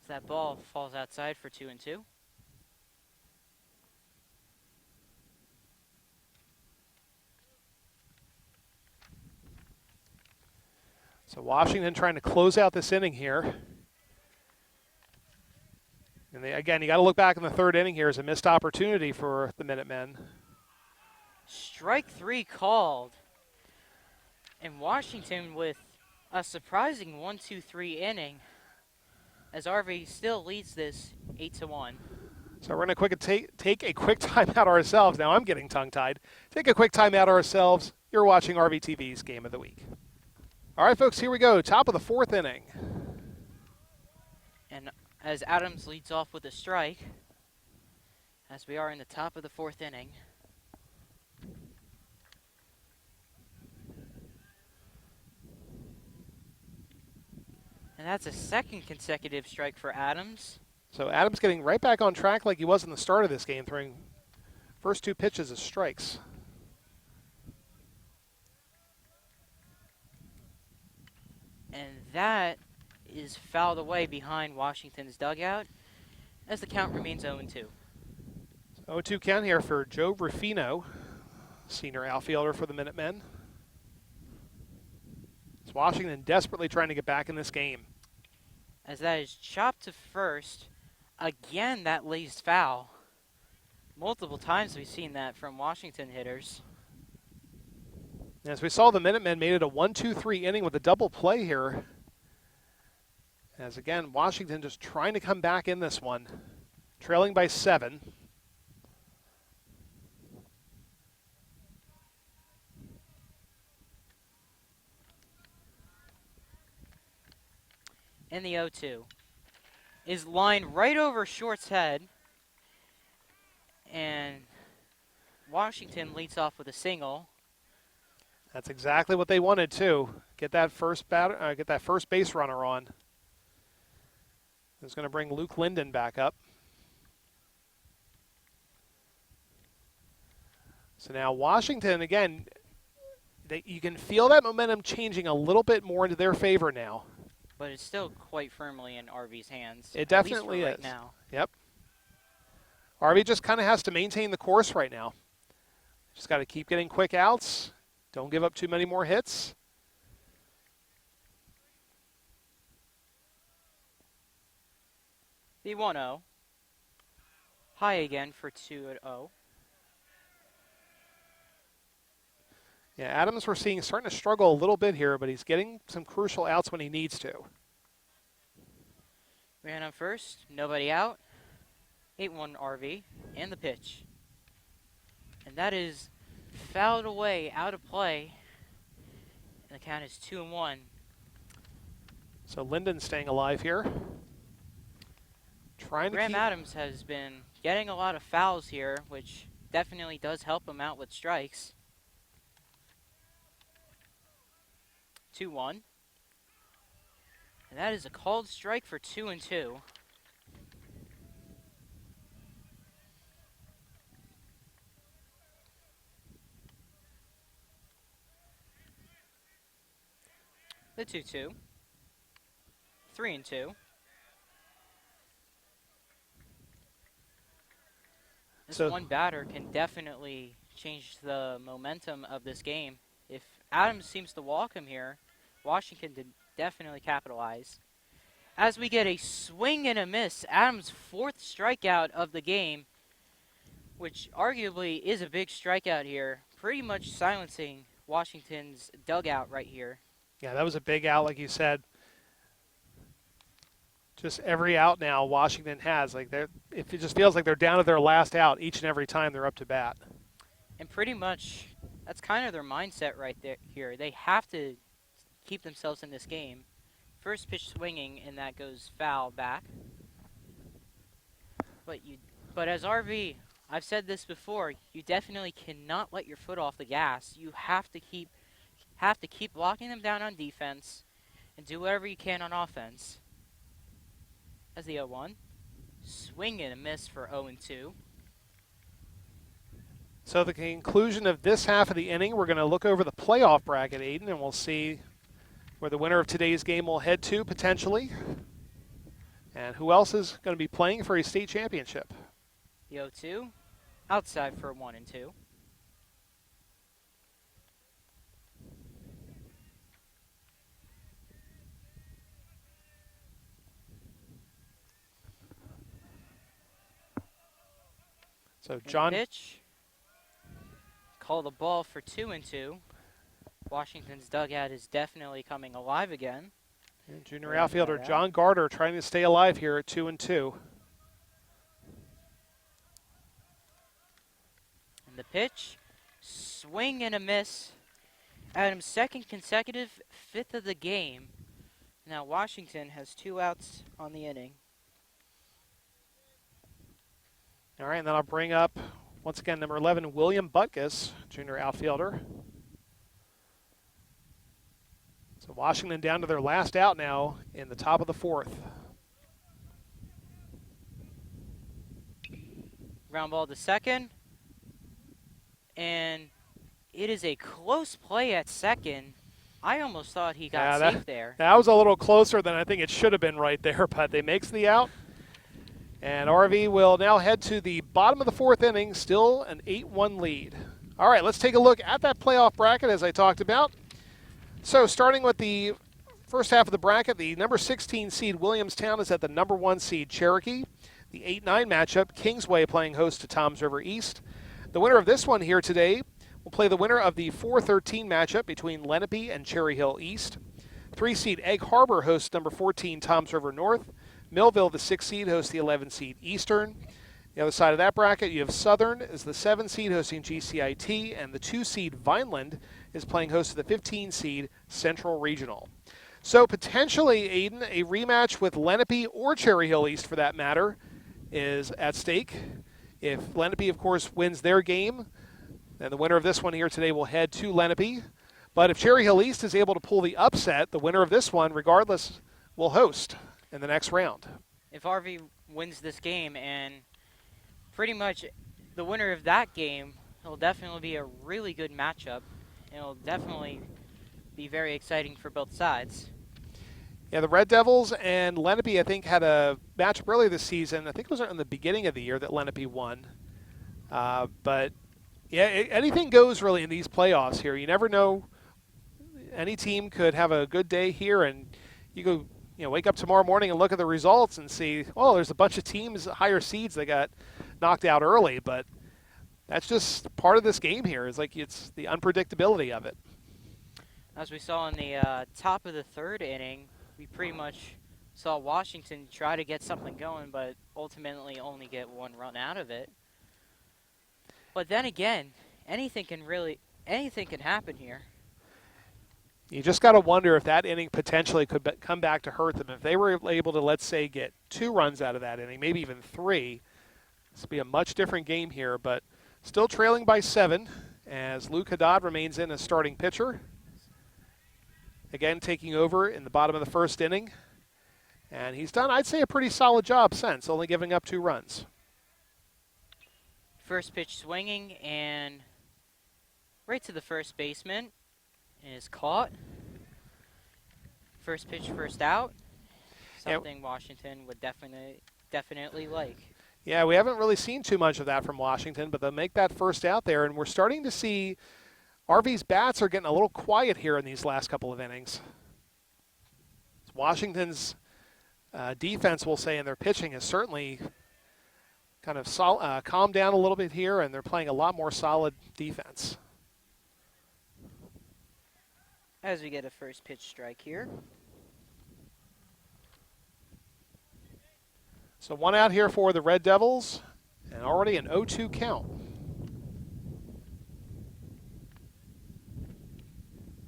S2: As that ball falls outside for 2-2.
S1: So Washington trying to close out this inning here. And again, you got to look back in the third inning here as a missed opportunity for the Minutemen.
S2: Strike 3 called. And Washington with a surprising 1-2-3 inning, as RV still leads this 8-1.
S1: So we're going to take a quick timeout ourselves. Now I'm getting tongue-tied. Take a quick timeout ourselves. You're watching Rvtv's Game of the Week. All right, folks, here we go. Top of the fourth inning.
S2: And as Adams leads off with a strike, as we are in the top of the fourth inning. And that's a second consecutive strike for Adams.
S1: So Adams getting right back on track like he was in the start of this game, throwing first 2 pitches as strikes.
S2: And that is fouled away behind Washington's dugout as the count remains 0-2.
S1: 0-2 count here for Joe Ruffino, senior outfielder for the Minutemen. It's Washington desperately trying to get back in this game.
S2: As that is chopped to first. Again, that lays foul. Multiple times we've seen that from Washington hitters.
S1: As we saw, the Minutemen made it a 1-2-3 inning with a double play here. As again, Washington just trying to come back in this one, trailing by 7.
S2: And the 0-2 is lined right over short's head. And Washington leads off with a single.
S1: That's exactly what they wanted too. Get that first base runner on. It's going to bring Luke Linden back up. So now Washington again. You can feel that momentum changing a little bit more into their favor now.
S2: But it's still quite firmly in RV's hands.
S1: It definitely
S2: at least for
S1: is.
S2: right now.
S1: Yep. RV just kind of has to maintain the course right now. Just got to keep getting quick outs. Don't give up too many more hits.
S2: The 1-0. High again for 2-0.
S1: Yeah, Adams we're seeing starting to struggle a little bit here, but he's getting some crucial outs when he needs to.
S2: Ran on first, nobody out. 8-1 RV, and the pitch. And that is fouled away, out of play. And the count is 2-1.
S1: So Linden staying alive here. Trying to
S2: Graham
S1: keep...
S2: Adams has been getting a lot of fouls here, which definitely does help him out with strikes. 2-1. And that is a called strike for 2-2. The 2-2. 3-2. This
S1: So-
S2: one batter can definitely change the momentum of this game. If Adams seems to walk him here, Washington did definitely capitalize. As we get a swing and a miss, Adams' 4th strikeout of the game, which arguably is a big strikeout here, pretty much silencing Washington's dugout right here.
S1: Yeah, that was a big out, like you said. Just every out now Washington has, like it just feels like they're down to their last out each and every time they're up to bat.
S2: And pretty much that's kind of their mindset right there here. They have to keep themselves in this game. First pitch swinging, and that goes foul back. But as RV I've said this before. You definitely cannot let your foot off the gas. You have to keep locking them down on defense and do whatever you can on offense. As the 0-1, swing and a miss for 0-2.
S1: So the conclusion of this half of the inning, we're going to look over the playoff bracket, Aiden, and we'll see where the winner of today's game will head to potentially, and who else is going to be playing for a state championship.
S2: The 0-2, outside for 1-2.
S1: So John
S2: Pitch. Call the ball for 2-2. Washington's dugout is definitely coming alive again.
S1: and junior outfielder John Garter trying to stay alive here at 2-2.
S2: And the pitch, swing and a miss. Adams' second consecutive fifth of the game. Now Washington has 2 outs on the inning.
S1: All right, and then I'll bring up, once again, number 11, William Butkus, junior outfielder. So Washington down to their last out now in the top of the 4th.
S2: Ground ball to second. And it is a close play at second. I almost thought he got safe there.
S1: That was a little closer than I think it should have been right there, but they makes the out. And RV will now head to the bottom of the 4th inning, still an 8-1 lead. All right, let's take a look at that playoff bracket as I talked about. So starting with the first half of the bracket, the number 16 seed Williamstown is at the number 1 seed Cherokee. The 8-9 matchup, Kingsway playing host to Toms River East. The winner of this one here today will play the winner of the 4-13 matchup between Lenape and Cherry Hill East. 3 seed Egg Harbor hosts number 14 Toms River North. Millville, the 6 seed, hosts the 11 seed Eastern. The other side of that bracket, you have Southern as the 7 seed hosting GCIT, and the 2 seed Vineland is playing host to the 15 seed Central Regional. So potentially, Aiden, a rematch with Lenape or Cherry Hill East for that matter is at stake. If Lenape, of course, wins their game, then the winner of this one here today will head to Lenape. But if Cherry Hill East is able to pull the upset, the winner of this one, regardless, will host in the next round.
S2: If RV wins this game, and pretty much the winner of that game, it'll definitely be a really good matchup. It'll definitely be very exciting for both sides.
S1: Yeah, the Red Devils and Lenape, I think, had a matchup earlier this season. I think it was in the beginning of the year that Lenape won. But, yeah, anything goes really in these playoffs here. You never know. Any team could have a good day here, and you go, wake up tomorrow morning and look at the results and see, oh, there's a bunch of teams, higher seeds that got knocked out early. But that's just part of this game here. It's the unpredictability of it.
S2: As we saw in the top of the 3rd inning, we pretty much saw Washington try to get something going, but ultimately only get 1 run out of it. But then again, anything can happen here.
S1: You just got to wonder if that inning potentially could come back to hurt them. If they were able to, let's say, get 2 runs out of that inning, maybe even 3, this would be a much different game here. But still trailing by 7 as Luke Haddad remains in as starting pitcher. Again, taking over in the bottom of the 1st inning. And he's done, I'd say, a pretty solid job since, only giving up 2 runs.
S2: First pitch swinging and right to the first baseman. Is caught. First pitch, first out. Something Washington would definitely like.
S1: Yeah, we haven't really seen too much of that from Washington, but they'll make that first out there, and we're starting to see RV's bats are getting a little quiet here in these last couple of innings. Washington's defense, we'll say, and their pitching has certainly kind of calmed down a little bit here, and they're playing a lot more solid defense.
S2: As we get a first pitch strike here.
S1: So 1 out here for the Red Devils, and already an 0-2 count.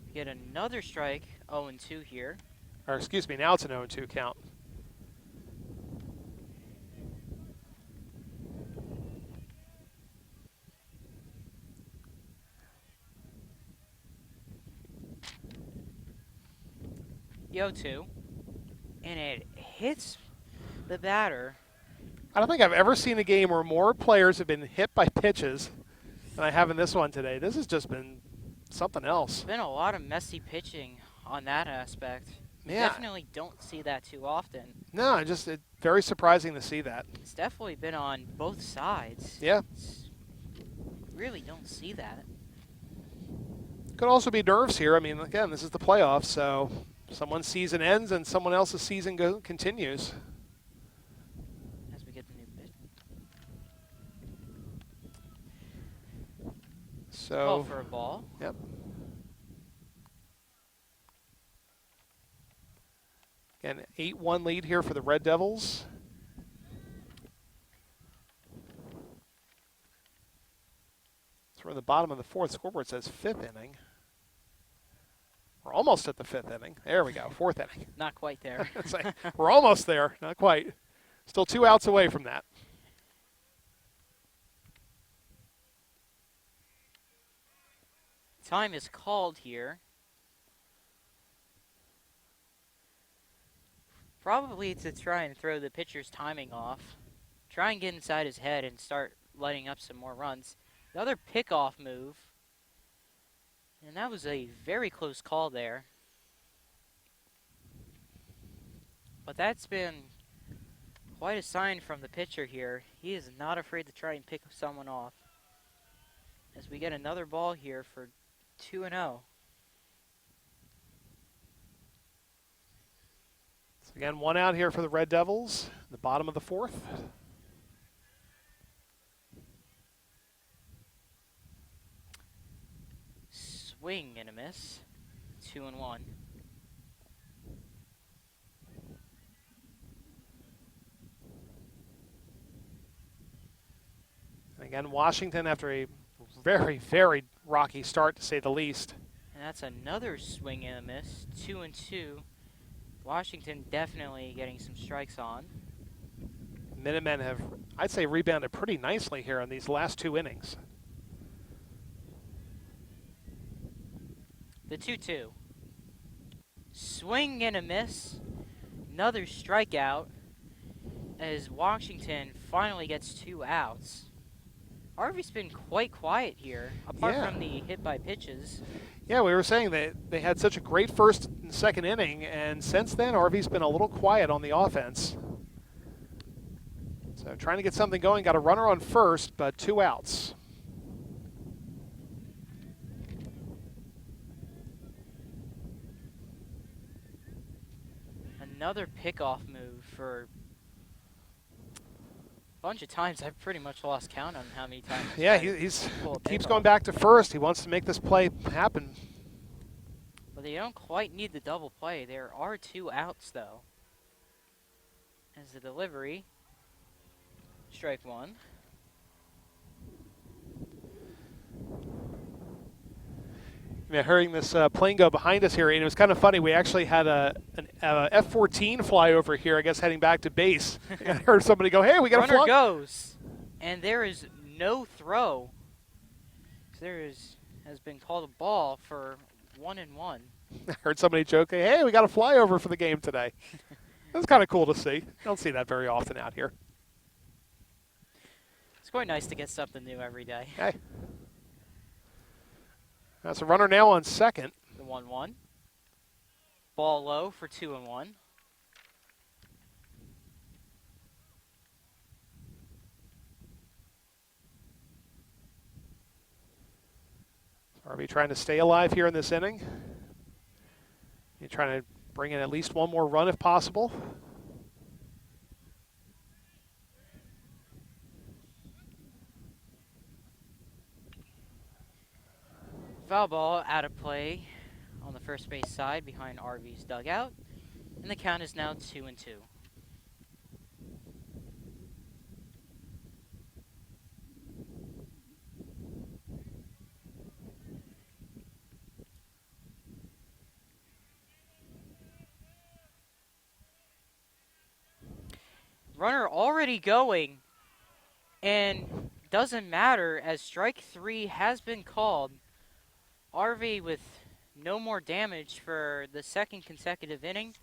S2: We get another strike, 0-2 here.
S1: Or excuse me, now it's an 0-2 count.
S2: 0-2, and it hits the batter.
S1: I don't think I've ever seen a game where more players have been hit by pitches than I have in this one today. This has just been something else.
S2: Been a lot of messy pitching on that aspect. You
S1: Yeah.
S2: definitely don't see that too often.
S1: No, it's very surprising to see that.
S2: It's definitely been on both sides.
S1: Yeah.
S2: Really don't see that.
S1: Could also be nerves here. I mean, again, this is the playoffs, so someone's season ends and someone else's season continues.
S2: As we get the new pitch.
S1: So.
S2: Call for a ball.
S1: Yep. Again, 8-1 lead here for the Red Devils. So we're in the bottom of the fourth. Scoreboard says fifth inning. We're almost at the fifth inning. There we go, fourth inning.
S2: Not quite there.
S1: It's like, we're almost there, not quite. Still 2 outs away from that.
S2: Time is called here. Probably to try and throw the pitcher's timing off. Try and get inside his head and start letting up some more runs. Another pickoff move. And that was a very close call there. But that's been quite a sign from the pitcher here. He is not afraid to try and pick someone off. As we get another ball here for 2-0.
S1: So again, 1 out here for the Red Devils, the bottom of the fourth.
S2: Swing and a miss. 2-1.
S1: And again, Washington after a very, very rocky start, to say the least.
S2: And that's another swing and a miss. 2-2. Washington definitely getting some strikes on.
S1: Minutemen have, I'd say, rebounded pretty nicely here in these last 2 innings.
S2: The 2-2. Swing and a miss. Another strikeout as Washington finally gets 2 outs. Harvey's been quite quiet here, apart from the hit by pitches.
S1: Yeah, we were saying that they had such a great first and second inning, and since then, Harvey's been a little quiet on the offense. So trying to get something going, got a runner on first, but 2 outs.
S2: Another pickoff move for a bunch of times. I've pretty much lost count on how many times.
S1: Yeah, he's
S2: pull a
S1: keeps
S2: pickoff.
S1: going back to first. He wants to make this play happen.
S2: But they don't quite need the double play. There are 2 outs, though. As the delivery. Strike 1.
S1: Yeah, hearing this plane go behind us here, and it was kind of funny. We actually had an F-14 fly over here, I guess, heading back to base. I heard somebody go, "Hey, we got a
S2: Runner
S1: fly."
S2: goes, and there is no throw. Has been called a ball for 1-1.
S1: I heard somebody joke, "Hey, we got a flyover for the game today." That's kind of cool to see. Don't see that very often out here.
S2: It's quite nice to get something new every day.
S1: Hey. That's a runner now on second.
S2: The 1-1. Ball low for 2-1.
S1: Harvey trying to stay alive here in this inning. He's trying to bring in at least one more run if possible.
S2: Foul ball out of play on the first base side behind RV's dugout. And the count is now 2-2. Runner already going, and doesn't matter as strike 3 has been called. RV with no more damage for the second consecutive inning.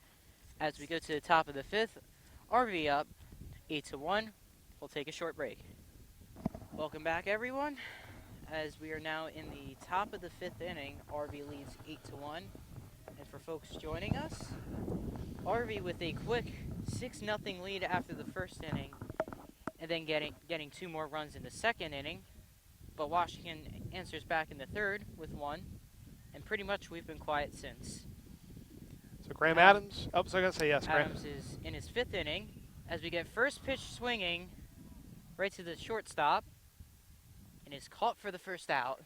S2: As we go to the top of the fifth, RV up 8-1. We'll take a short break. Welcome back, everyone. As we are now in the top of the fifth inning, RV leads 8-1. And for folks joining us, RV with a quick 6-0 lead after the first inning, and then getting 2 more runs in the second inning. But Washington answers back in the third with 1, and pretty much we've been quiet since.
S1: So Graham Adams, oh, so I was going to say yes, Graham.
S2: Adams is in his 5th inning as we get first pitch swinging right to the shortstop, and is caught for the first out.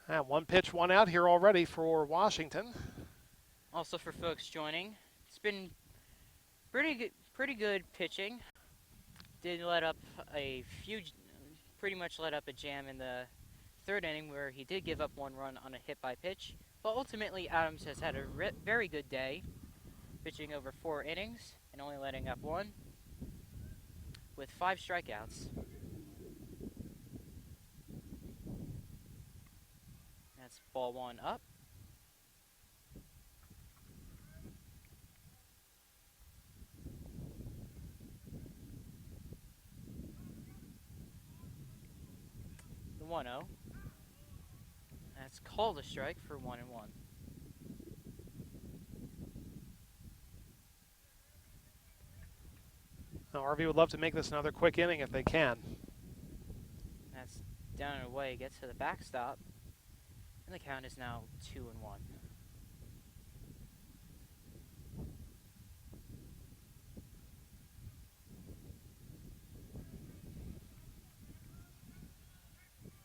S1: And 1 pitch, 1 out here already for Washington.
S2: Also for folks joining, it's been pretty good pitching. Did let up pretty much let up a jam in the 3rd inning where he did give up 1 run on a hit by pitch. But ultimately, Adams has had a very good day, pitching over 4 innings and only letting up 1 with 5 strikeouts. That's ball 1 up. The 1-0. That's called a strike for 1-1.
S1: Now, RV would love to make this another quick inning if they can.
S2: That's down and away, gets to the backstop, and the count is now 2-1.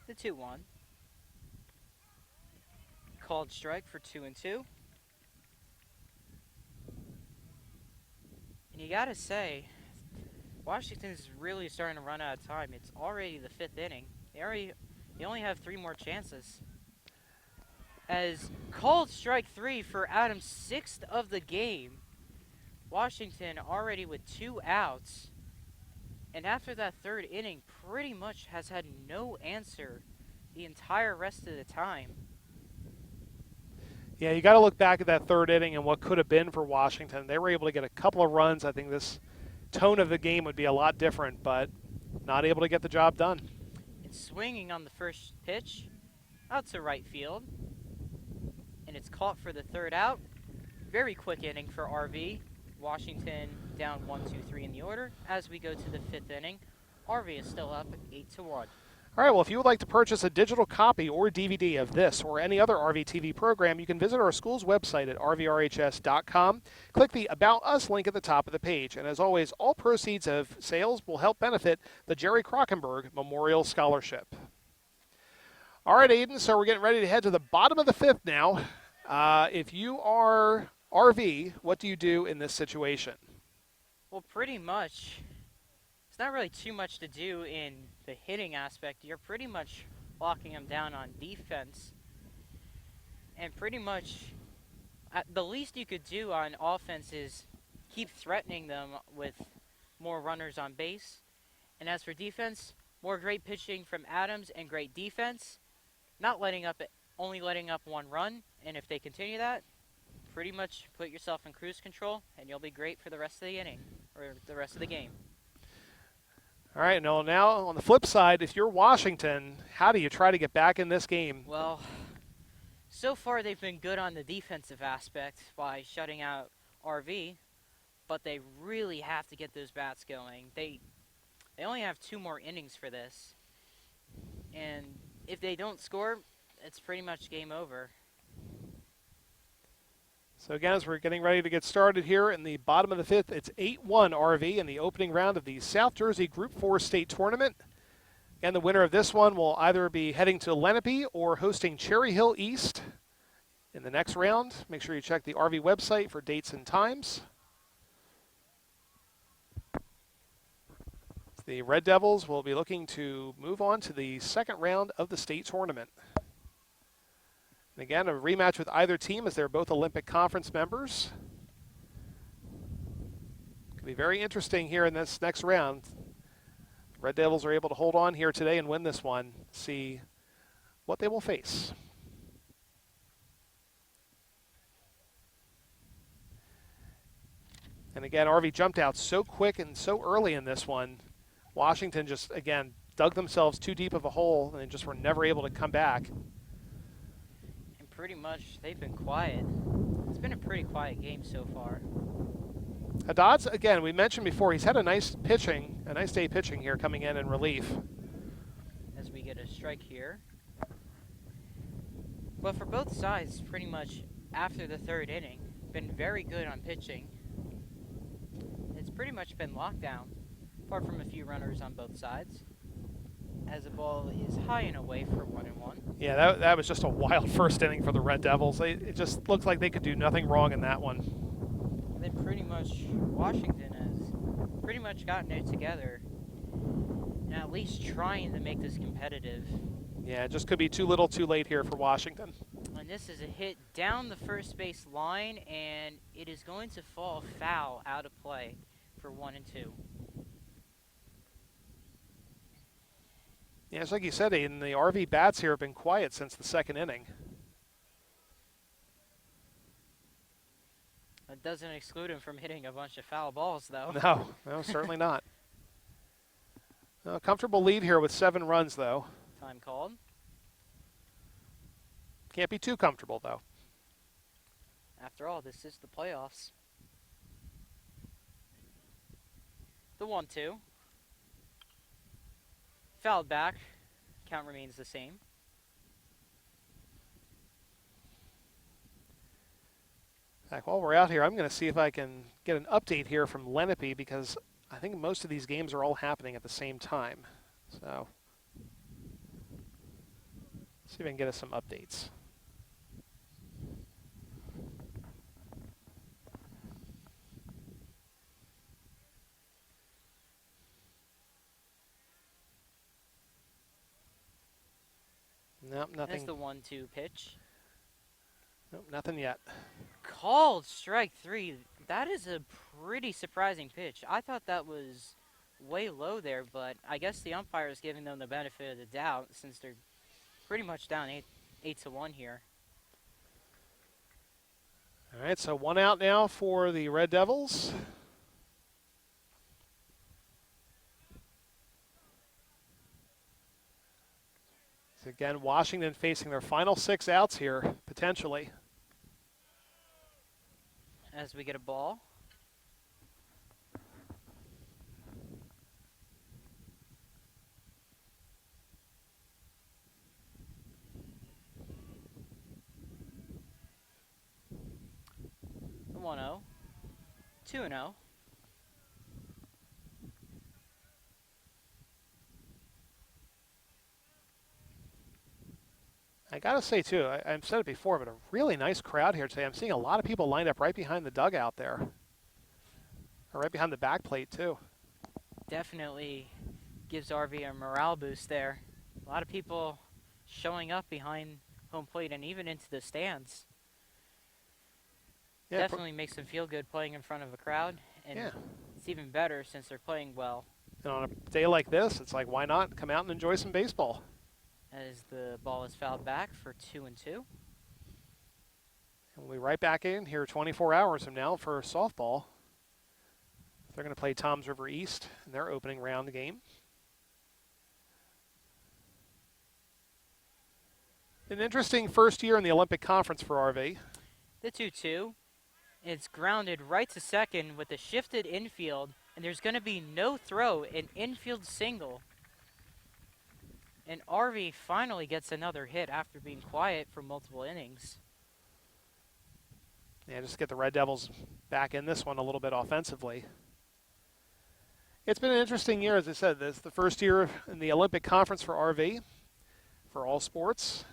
S2: The 2-1. Called strike for 2-2. And you gotta say, Washington's really starting to run out of time. It's already the 5th inning. They only have 3 more chances. As called strike 3 for Adams' 6th of the game. Washington already with 2 outs. And after that 3rd inning, pretty much has had no answer the entire rest of the time.
S1: Yeah, you got to look back at that 3rd inning and what could have been for Washington. They were able to get a couple of runs. I think this tone of the game would be a lot different, but not able to get the job done.
S2: It's swinging on the first pitch, out to right field, and it's caught for the 3rd out. Very quick inning for RV. Washington down 1-2-3 in the order. As we go to the 5th inning, RV is still up 8-1.
S1: All right, well, if you would like to purchase a digital copy or DVD of this or any other Rvtv program, you can visit our school's website at rvrhs.com. Click the About Us link at the top of the page. And as always, all proceeds of sales will help benefit the Jerry Krockenberg Memorial Scholarship. All right, Aiden, so we're getting ready to head to the bottom of the 5th now. If you are RV, what do you do in this situation?
S2: Well, pretty much, it's not really too much to do in the hitting aspect. You're pretty much locking them down on defense. And pretty much, the least you could do on offense is keep threatening them with more runners on base. And as for defense, more great pitching from Adams and great defense. Only letting up 1 run. And if they continue that, pretty much put yourself in cruise control, and you'll be great for the rest of the inning, or the rest of the game.
S1: All right, now on the flip side, if you're Washington, how do you try to get back in this game?
S2: Well, so far they've been good on the defensive aspect by shutting out RV, but they really have to get those bats going. They only have 2 more innings for this, and if they don't score, it's pretty much game over.
S1: So again, as we're getting ready to get started here in the bottom of the 5th, it's 8-1 RV in the opening round of the South Jersey Group 4 State Tournament. And the winner of this one will either be heading to Lenape or hosting Cherry Hill East in the next round. Make sure you check the RV website for dates and times. The Red Devils will be looking to move on to the 2nd round of the state tournament. And again, a rematch with either team as they're both Olympic Conference members. Could be very interesting here in this next round. Red Devils are able to hold on here today and win this one. See what they will face. And again, RV jumped out so quick and so early in this one. Washington just, again, dug themselves too deep of a hole and just were never able to come back.
S2: And pretty much they've been quiet. It's been a pretty quiet game so far.
S1: Haddad's, again, we mentioned before, he's had a nice day pitching here coming in relief.
S2: As we get a strike here. But for both sides, pretty much after the third inning, been very good on pitching. It's pretty much been lockdown, apart from a few runners on both sides, as the ball is high and away for 1-1.
S1: Yeah, that was just a wild first inning for the Red Devils. It just looked like they could do nothing wrong in that one.
S2: And then pretty much Washington has pretty much gotten it together, and at least trying to make this competitive.
S1: Yeah, it just could be too little too late here for Washington.
S2: And this is a hit down the first base line, and it is going to fall foul out of play for 1-2.
S1: Yeah, it's like you said, Aiden, the RV bats here have been quiet since the second inning.
S2: That doesn't exclude him from hitting a bunch of foul balls, though.
S1: No, certainly not. A comfortable lead here with 7 runs, though.
S2: Time called.
S1: Can't be too comfortable, though.
S2: After all, this is the playoffs. The 1-2. Fouled back. Count remains the same.
S1: While we're out here, I'm going to see if I can get an update here from Lenape because I think most of these games are all happening at the same time. So, see if I can get us some updates. Nope, nothing.
S2: That's the 1-2 pitch.
S1: Nope, nothing yet.
S2: Called strike 3. That is a pretty surprising pitch. I thought that was way low there, but I guess the umpire is giving them the benefit of the doubt since they're pretty much down 8-1 here.
S1: All right, so 1 out now for the Red Devils. So again, Washington facing their final 6 outs here, potentially.
S2: As we get a ball. The 1-0. 2-0.
S1: I got to say, too, I've said it before, but a really nice crowd here today. I'm seeing a lot of people lined up right behind the dugout there. Or right behind the back plate, too.
S2: Definitely gives RV a morale boost there. A lot of people showing up behind home plate and even into the stands.
S1: Yeah,
S2: Definitely makes them feel good playing in front of a crowd. And
S1: yeah.
S2: it's even better since they're playing well.
S1: And on a day like this, it's like, why not come out and enjoy some baseball?
S2: As the ball is fouled back for 2-2.
S1: And we'll be right back in here 24 hours from now for softball. They're going to play Toms River East in their opening round game. An interesting first year in the Olympic Conference for RV.
S2: The 2-2. It's grounded right to second with a shifted infield, and there's going to be no throw, an infield single. And RV finally gets another hit after being quiet for multiple innings.
S1: Yeah, just get the Red Devils back in this one a little bit offensively. It's been an interesting year, as I said. This is the first year in the Olympic Conference for RV, for all sports.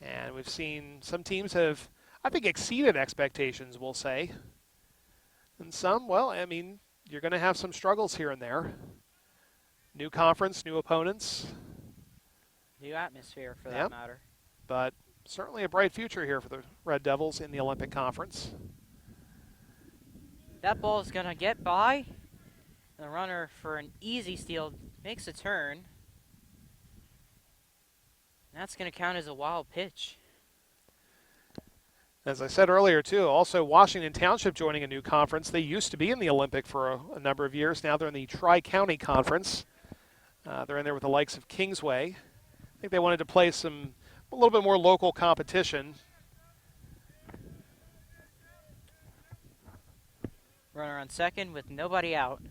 S1: And we've seen some teams have, I think, exceeded expectations, we'll say. And some, well, I mean, you're going to have some struggles here and there. New conference, new opponents.
S2: New atmosphere, for that matter.
S1: But certainly a bright future here for the Red Devils in the Olympic Conference.
S2: That ball is going to get by. The runner for an easy steal makes a turn. That's going to count as a wild pitch.
S1: As I said earlier, too, also Washington Township joining a new conference. They used to be in the Olympic for a number of years. Now they're in the Tri-County Conference. They're in there with the likes of Kingsway. I think they wanted to play a little bit more local competition.
S2: Runner on second with nobody out.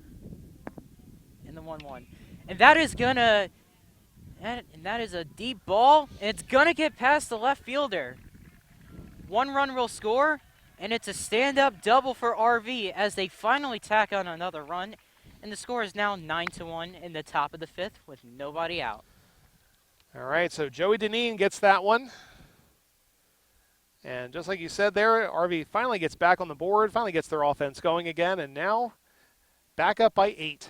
S2: In the 1-1. And that is gonna, and that is a deep ball, and it's gonna get past the left fielder. 1 run will score, and it's a stand-up double for RV as they finally tack on another run, and the score is now 9-1 in the top of the 5th with nobody out.
S1: All right, so Joey Deneen gets that one. And just like you said there, RV finally gets back on the board, finally gets their offense going again, and now back up by 8.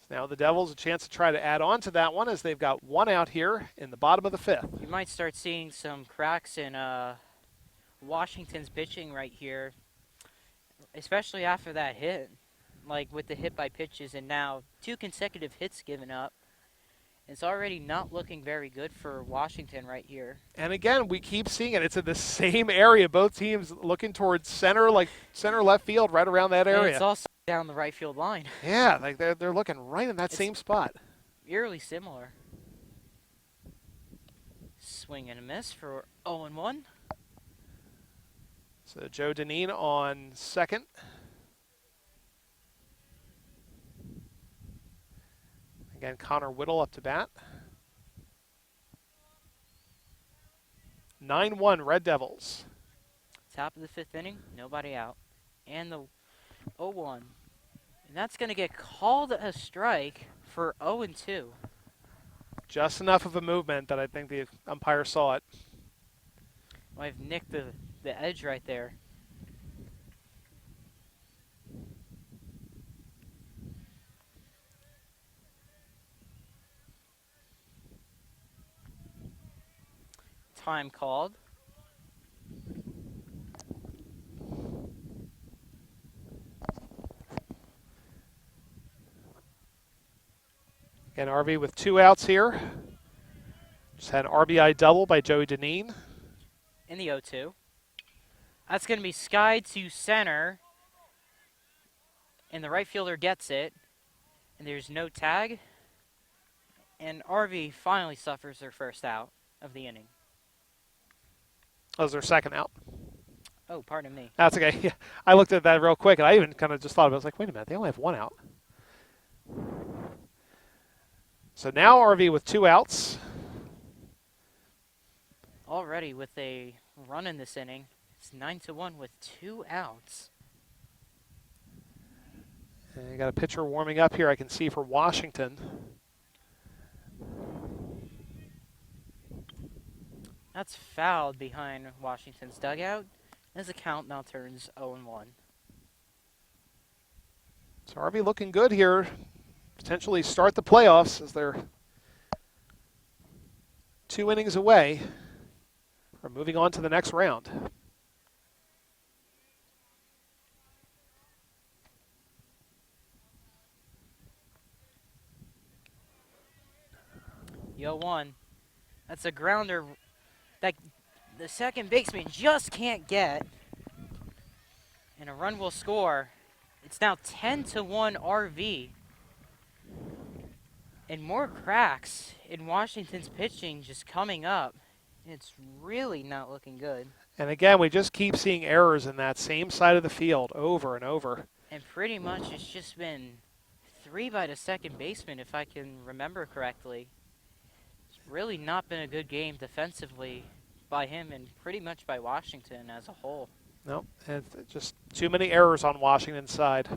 S1: Now the Devils a chance to try to add on to that one as they've got 1 out here in the bottom of the 5th.
S2: You might start seeing some cracks in Washington's pitching right here, especially after that hit, like with the hit by pitches and now 2 consecutive hits given up. It's already not looking very good for Washington right here.
S1: And again, we keep seeing it. It's in the same area. Both teams looking towards center, like center left field, right around that area.
S2: And it's also down the right field line.
S1: Yeah, like they're looking right in that same spot.
S2: Eerily similar. Swing and a miss for 0-1.
S1: So Joe Deneen on second. Again, Connor Whittle up to bat. 9-1 Red Devils.
S2: Top of the 5th inning, nobody out. And the 0-1. And that's going to get called a strike for 0-2.
S1: Just enough of a movement that I think the umpire saw it.
S2: Well, I've nicked the edge right there. Time called.
S1: Again, RV with 2 outs here. Just had an RBI double by Joey Deneen.
S2: In the 0-2. That's going to be skied to center. And the right fielder gets it. And there's no tag. And RV finally suffers their first out of the inning.
S1: That was their second out.
S2: Oh, pardon me.
S1: That's okay. Yeah, I looked at that real quick, and I even kind of just thought about it. I was like, wait a minute, they only have 1 out. So now RV with 2 outs.
S2: Already with a run in this inning. It's 9-1 with 2 outs.
S1: And you got a pitcher warming up here I can see for Washington.
S2: That's fouled behind Washington's dugout as the count now turns 0-1.
S1: So RV looking good here. Potentially start the playoffs as they're 2 innings away from moving on to the next round.
S2: Yo, 1. That's a grounder that the second baseman just can't get. And a run will score. It's now 10-1 RV. And more cracks in Washington's pitching just coming up. It's really not looking good.
S1: And again, we just keep seeing errors in that same side of the field over and over.
S2: And pretty much it's just been 3 by the second baseman, if I can remember correctly. It's really not been a good game defensively by him and pretty much by Washington as a whole.
S1: Nope, and just too many errors on Washington's side.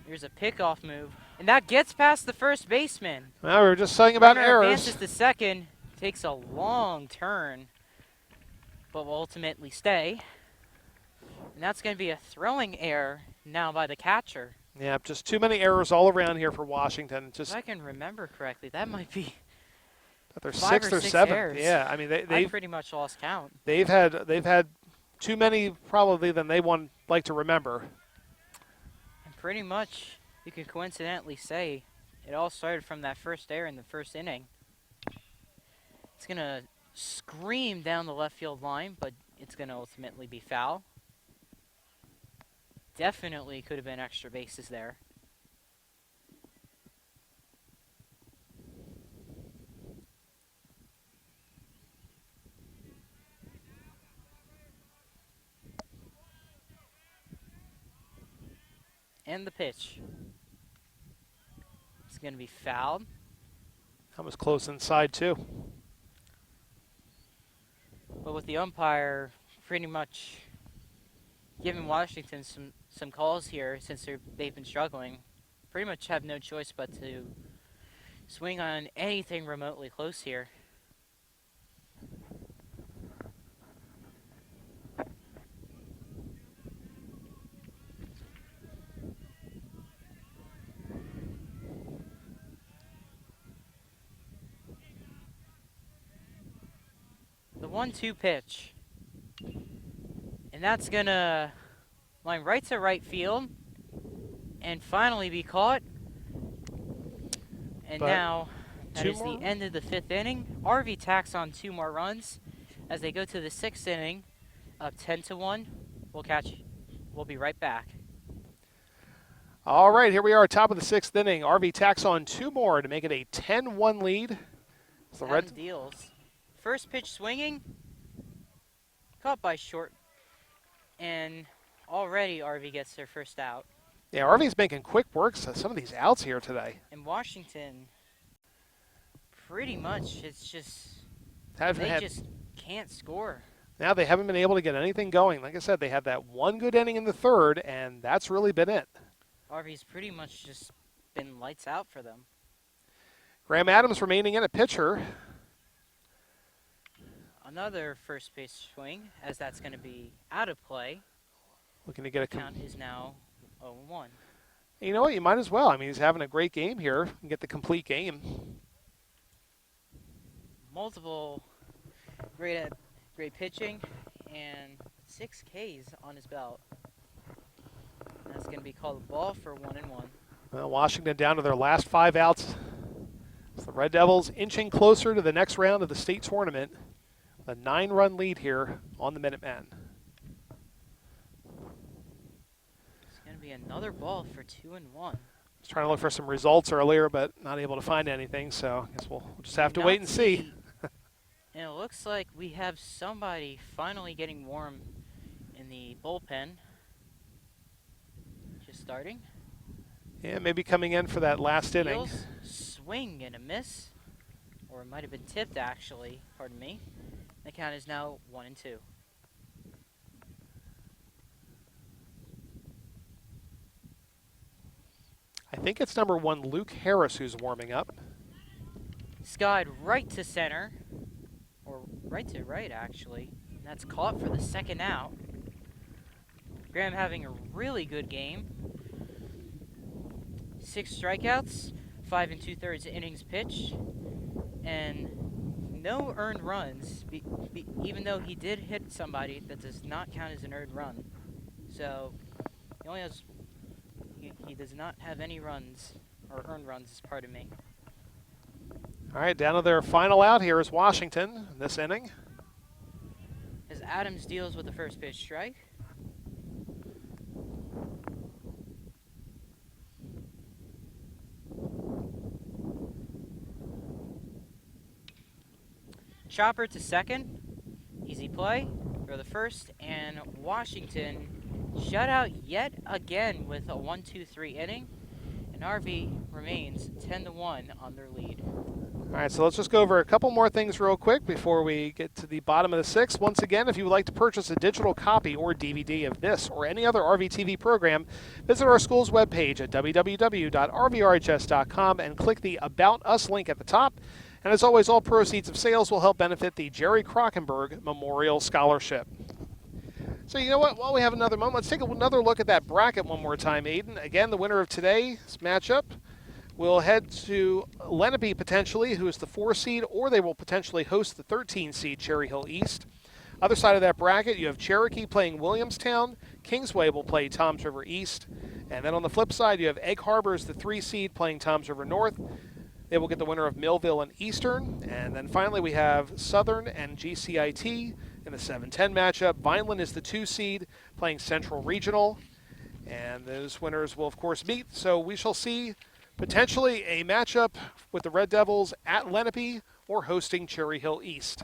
S2: Here's a pickoff move, and that gets past the first baseman.
S1: Well, we were just saying about
S2: Runner
S1: errors.
S2: advances to second, takes a long turn, but will ultimately stay. And that's going to be a throwing error now by the catcher.
S1: Yeah, just too many errors all around here for Washington. Just
S2: If I can remember correctly, that might be
S1: their
S2: 5
S1: 6th
S2: or
S1: or
S2: 6
S1: 7th.
S2: errors.
S1: Yeah, I mean
S2: I
S1: they've
S2: pretty much lost count.
S1: they've had too many probably than they like to remember.
S2: And pretty much, you could coincidentally say it all started from that first error in the first inning. It's going to scream down the left field line, but it's going to ultimately be foul. Definitely could have been extra bases there. And the pitch. It's going to be fouled.
S1: That was close inside, too.
S2: But with the umpire pretty much giving Washington some calls here since they've been struggling, pretty much have no choice but to swing on anything remotely close here. The 1-2 pitch. And that's gonna line right to right field and finally be caught. And
S1: But
S2: now that
S1: two
S2: is the
S1: more?
S2: end of the 5th inning. RV tacks on 2 more runs as they go to the 6th inning, up 10-1. We'll be right back.
S1: All right, here we are, top of the 6th inning. RV tacks on 2 more to make it a 10-1 lead. The
S2: Adam deals. First pitch swinging, caught by short, and already RV gets their first out.
S1: Yeah, RV's making quick works of some of these outs here today.
S2: And Washington, pretty much, it's just,
S1: They
S2: just can't score.
S1: Now they haven't been able to get anything going. Like I said, they had that one good inning in the 3rd, and that's really been it.
S2: RV's pretty much just been lights out for them.
S1: Graham Adams remaining in a pitcher.
S2: Another first base swing, as that's going to be out of play.
S1: Looking to get a
S2: Count is now 0-1.
S1: You know what? You might as well. I mean, he's having a great game here. You can get the complete game.
S2: Multiple great pitching and 6 Ks on his belt. That's going to be called a ball for 1-1.
S1: Well, Washington down to their last 5 outs. It's the Red Devils inching closer to the next round of the state tournament. A 9-run lead here on the Minutemen.
S2: It's going to be another ball for 2-1.
S1: I was trying to look for some results earlier, but not able to find anything, so I guess we'll just have to wait and see.
S2: And it looks like we have somebody finally getting warm in the bullpen. Just starting.
S1: Yeah, maybe coming in for that last inning.
S2: Deals, swing and a miss. Or it might have been tipped, actually. Pardon me. The count is now 1-2.
S1: I think it's number 1, Luke Harris, who's warming up.
S2: Skied right to center. Or right to right, actually. And that's caught for the 2nd out. Graham having a really good game. 6 strikeouts, 5 2/3 innings pitched, and no earned runs. Even though he did hit somebody, that does not count as an earned run. So he only has he does not have any runs or earned runs. Pardon me.
S1: All right, down to their final out here is Washington in this inning.
S2: As Adams deals with the first pitch strike. Chopper to second. Easy play for the first. And Washington shut out yet again with a 1-2-3 inning. And RV remains 10-1 on their lead.
S1: All right, so let's just go over a couple more things real quick before we get to the bottom of the 6th. Once again, if you would like to purchase a digital copy or DVD of this or any other Rvtv program, visit our school's webpage at www.rvrhs.com and click the About Us link at the top. And as always, all proceeds of sales will help benefit the Jerry Krockenberg Memorial Scholarship. So you know what? While we have another moment, let's take another look at that bracket one more time, Aiden. Again, the winner of today's matchup will head to Lenape potentially, who is the 4 seed, or they will potentially host the 13 seed Cherry Hill East. Other side of that bracket, you have Cherokee playing Williamstown. Kingsway will play Toms River East. And then on the flip side, you have Egg Harbor as the 3 seed playing Toms River North. They will get the winner of Millville and Eastern. And then finally we have Southern and GCIT in the 7-10 matchup. Vineland is the 2 seed playing Central Regional. And those winners will, of course, meet. So we shall see potentially a matchup with the Red Devils at Lenape or hosting Cherry Hill East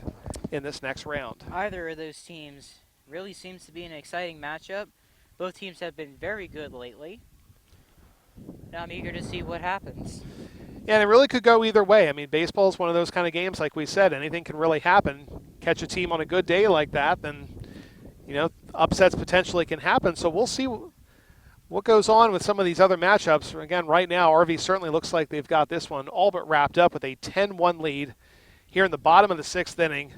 S1: in this next round.
S2: Either of those teams really seems to be an exciting matchup. Both teams have been very good lately. And I'm eager to see what happens.
S1: Yeah, and it really could go either way. I mean, baseball is one of those kind of games, like we said, anything can really happen. Catch a team on a good day like that, then, upsets potentially can happen. So we'll see what goes on with some of these other matchups. Again, right now, RV certainly looks like they've got this one all but wrapped up with a 10-1 lead here in the bottom of the 6th inning.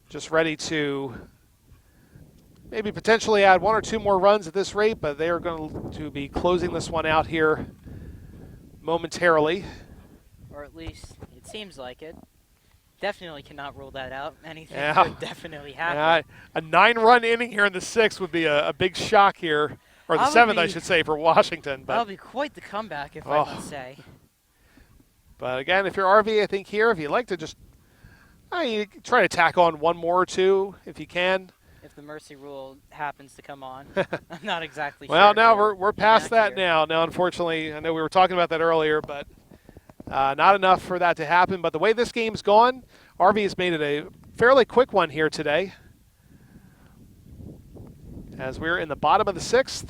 S1: Just ready to maybe potentially add 1 or 2 more runs at this rate, but they are going to be closing this one out here momentarily.
S2: Or at least it seems like it. Definitely cannot rule that out. Anything could definitely happen.
S1: Yeah, a 9-run inning here in the 6th would be a big shock here, or the 7th, I should say, for Washington. But
S2: that'll be quite the comeback, if I must say.
S1: But again, if you're RV, I think here, if you'd like to just you try to tack on 1 more or 2 if you can.
S2: If the mercy rule happens to come on. I'm not exactly sure.
S1: Well, now we're past that now. Now, unfortunately, I know we were talking about that earlier, but not enough for that to happen. But the way this game's gone, RV has made it a fairly quick one here today. As we're in the bottom of the 6th.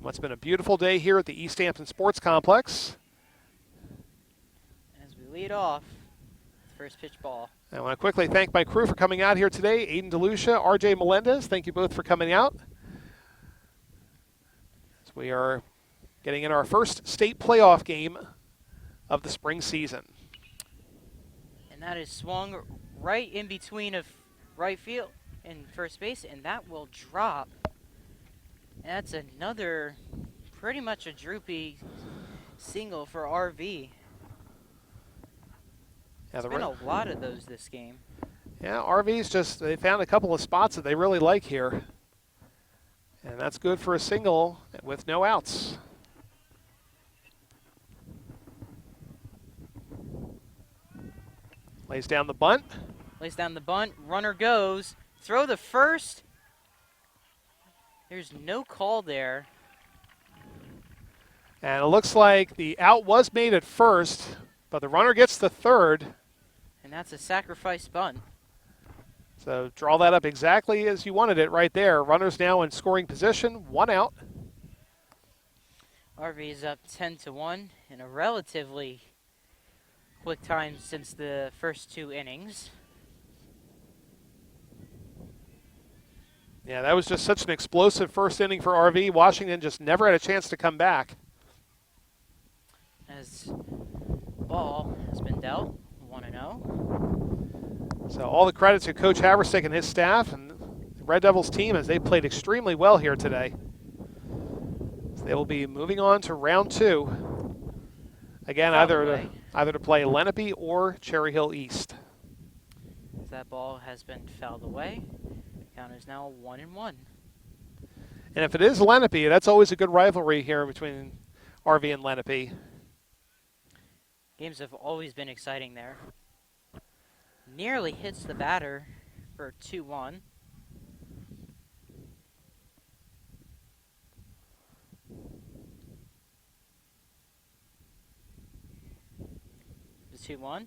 S1: What's been a beautiful day here at the East Hampton Sports Complex.
S2: As we lead off, first pitch ball.
S1: I want to quickly thank my crew for coming out here today. Aiden DeLucia, RJ Melendez, thank you both for coming out. As we are getting in our first state playoff game of the spring season.
S2: And that is swung right in between of right field and first base, and that will drop. And that's another pretty much a droopy single for RV.
S1: Yeah,
S2: there's been a lot of those this game.
S1: Yeah, RV's they found a couple of spots that they really like here. And that's good for a single with no outs. Lays down the bunt.
S2: Lays down the bunt. Runner goes. Throw the first. There's no call there.
S1: And it looks like the out was made at first, but the runner gets the third.
S2: And that's a sacrifice bunt.
S1: So draw that up exactly as you wanted it right there. Runners now in scoring position, 1 out.
S2: RV is up 10-1 in a relatively quick time since the first 2 innings.
S1: Yeah, that was just such an explosive first inning for RV. Washington just never had a chance to come back.
S2: As ball has been dealt, 1-0.
S1: So all the credit to Coach Haverstick and his staff and the Red Devils team as they played extremely well here today. So they will be moving on to round 2. Again, either to play Lenape or Cherry Hill East.
S2: As that ball has been fouled away, the count is now 1-1.
S1: And if it is Lenape, that's always a good rivalry here between RV and Lenape.
S2: Games have always been exciting there. Nearly hits the batter for 2-1. The 2-1.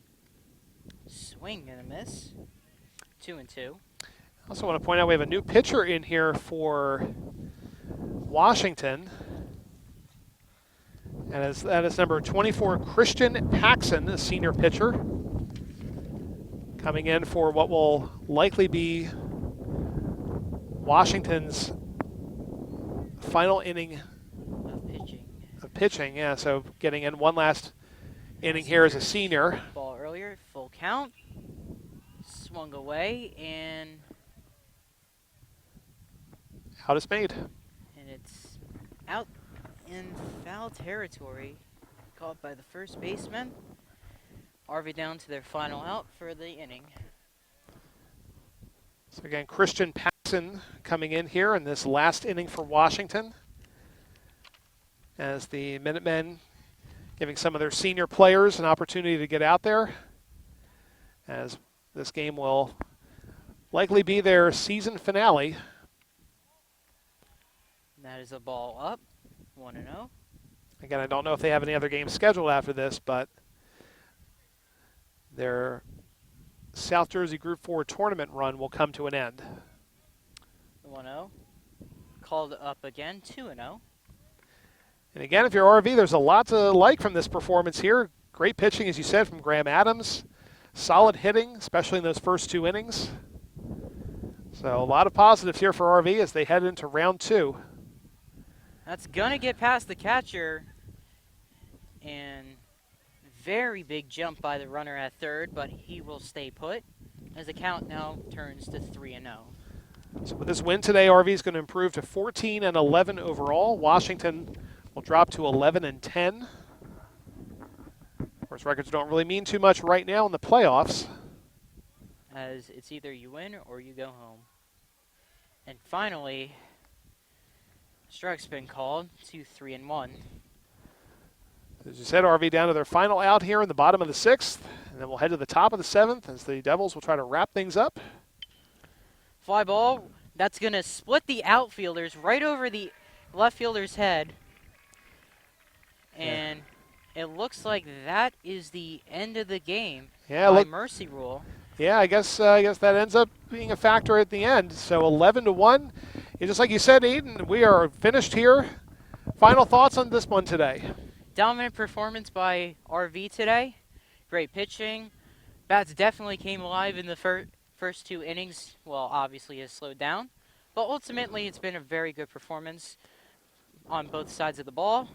S2: Swing and a miss. 2-2.
S1: I also want to point out we have a new pitcher in here for Washington. And that is number 24, Christian Paxson, a senior pitcher, coming in for what will likely be Washington's final inning of pitching. Yeah, so getting in one last inning here as a senior.
S2: Ball earlier, full count. Swung away, and
S1: out is made.
S2: And it's out in foul territory, caught by the first baseman. RV down to their final out for the inning.
S1: So again, Christian Paxson coming in here in this last inning for Washington. as the Minutemen giving some of their senior players an opportunity to get out there, as this game will likely be their season finale.
S2: That is a ball up, 1-0.
S1: Again, I don't know if they have any other games scheduled after this, but their South Jersey Group 4 tournament run will come to an end.
S2: 1-0. Called up again, 2-0.
S1: And again, if you're RV, there's a lot to like from this performance here. Great pitching, as you said, from Graham Adams. Solid hitting, especially in those first 2 innings. So a lot of positives here for RV as they head into round 2.
S2: That's going to get past the catcher. And very big jump by the runner at third, but he will stay put as the count now turns to 3-0.
S1: So with this win today, RV is going to improve to 14-11 overall. Washington will drop to 11-10. Of course, records don't really mean too much right now in the playoffs,
S2: as it's either you win or you go home. And finally, strike's been called to 3-1.
S1: As you said, RV down to their final out here in the bottom of the 6th, and then we'll head to the top of the 7th as the Devils will try to wrap things up.
S2: Fly ball, that's going to split the outfielders right over the left fielder's head. And it looks like that is the end of the game by mercy rule.
S1: Yeah, I guess that ends up being a factor at the end. So 11-1. And just like you said, Aiden, we are finished here. Final thoughts on this one today?
S2: Dominant performance by RV today. Great pitching. Bats definitely came alive in the first 2 innings. Well, obviously has slowed down. But ultimately, it's been a very good performance on both sides of the ball.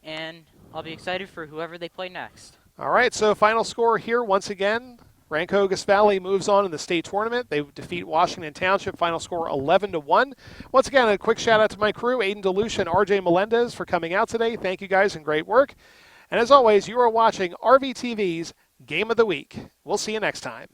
S2: And I'll be excited for whoever they play next.
S1: All right, so final score here once again. Rancogus Valley moves on in the state tournament. They defeat Washington Township. Final score 11-1. Once again, a quick shout out to my crew, Aiden DeLucia and RJ Melendez, for coming out today. Thank you guys and great work. And as always, you are watching Rvtv's Game of the Week. We'll see you next time.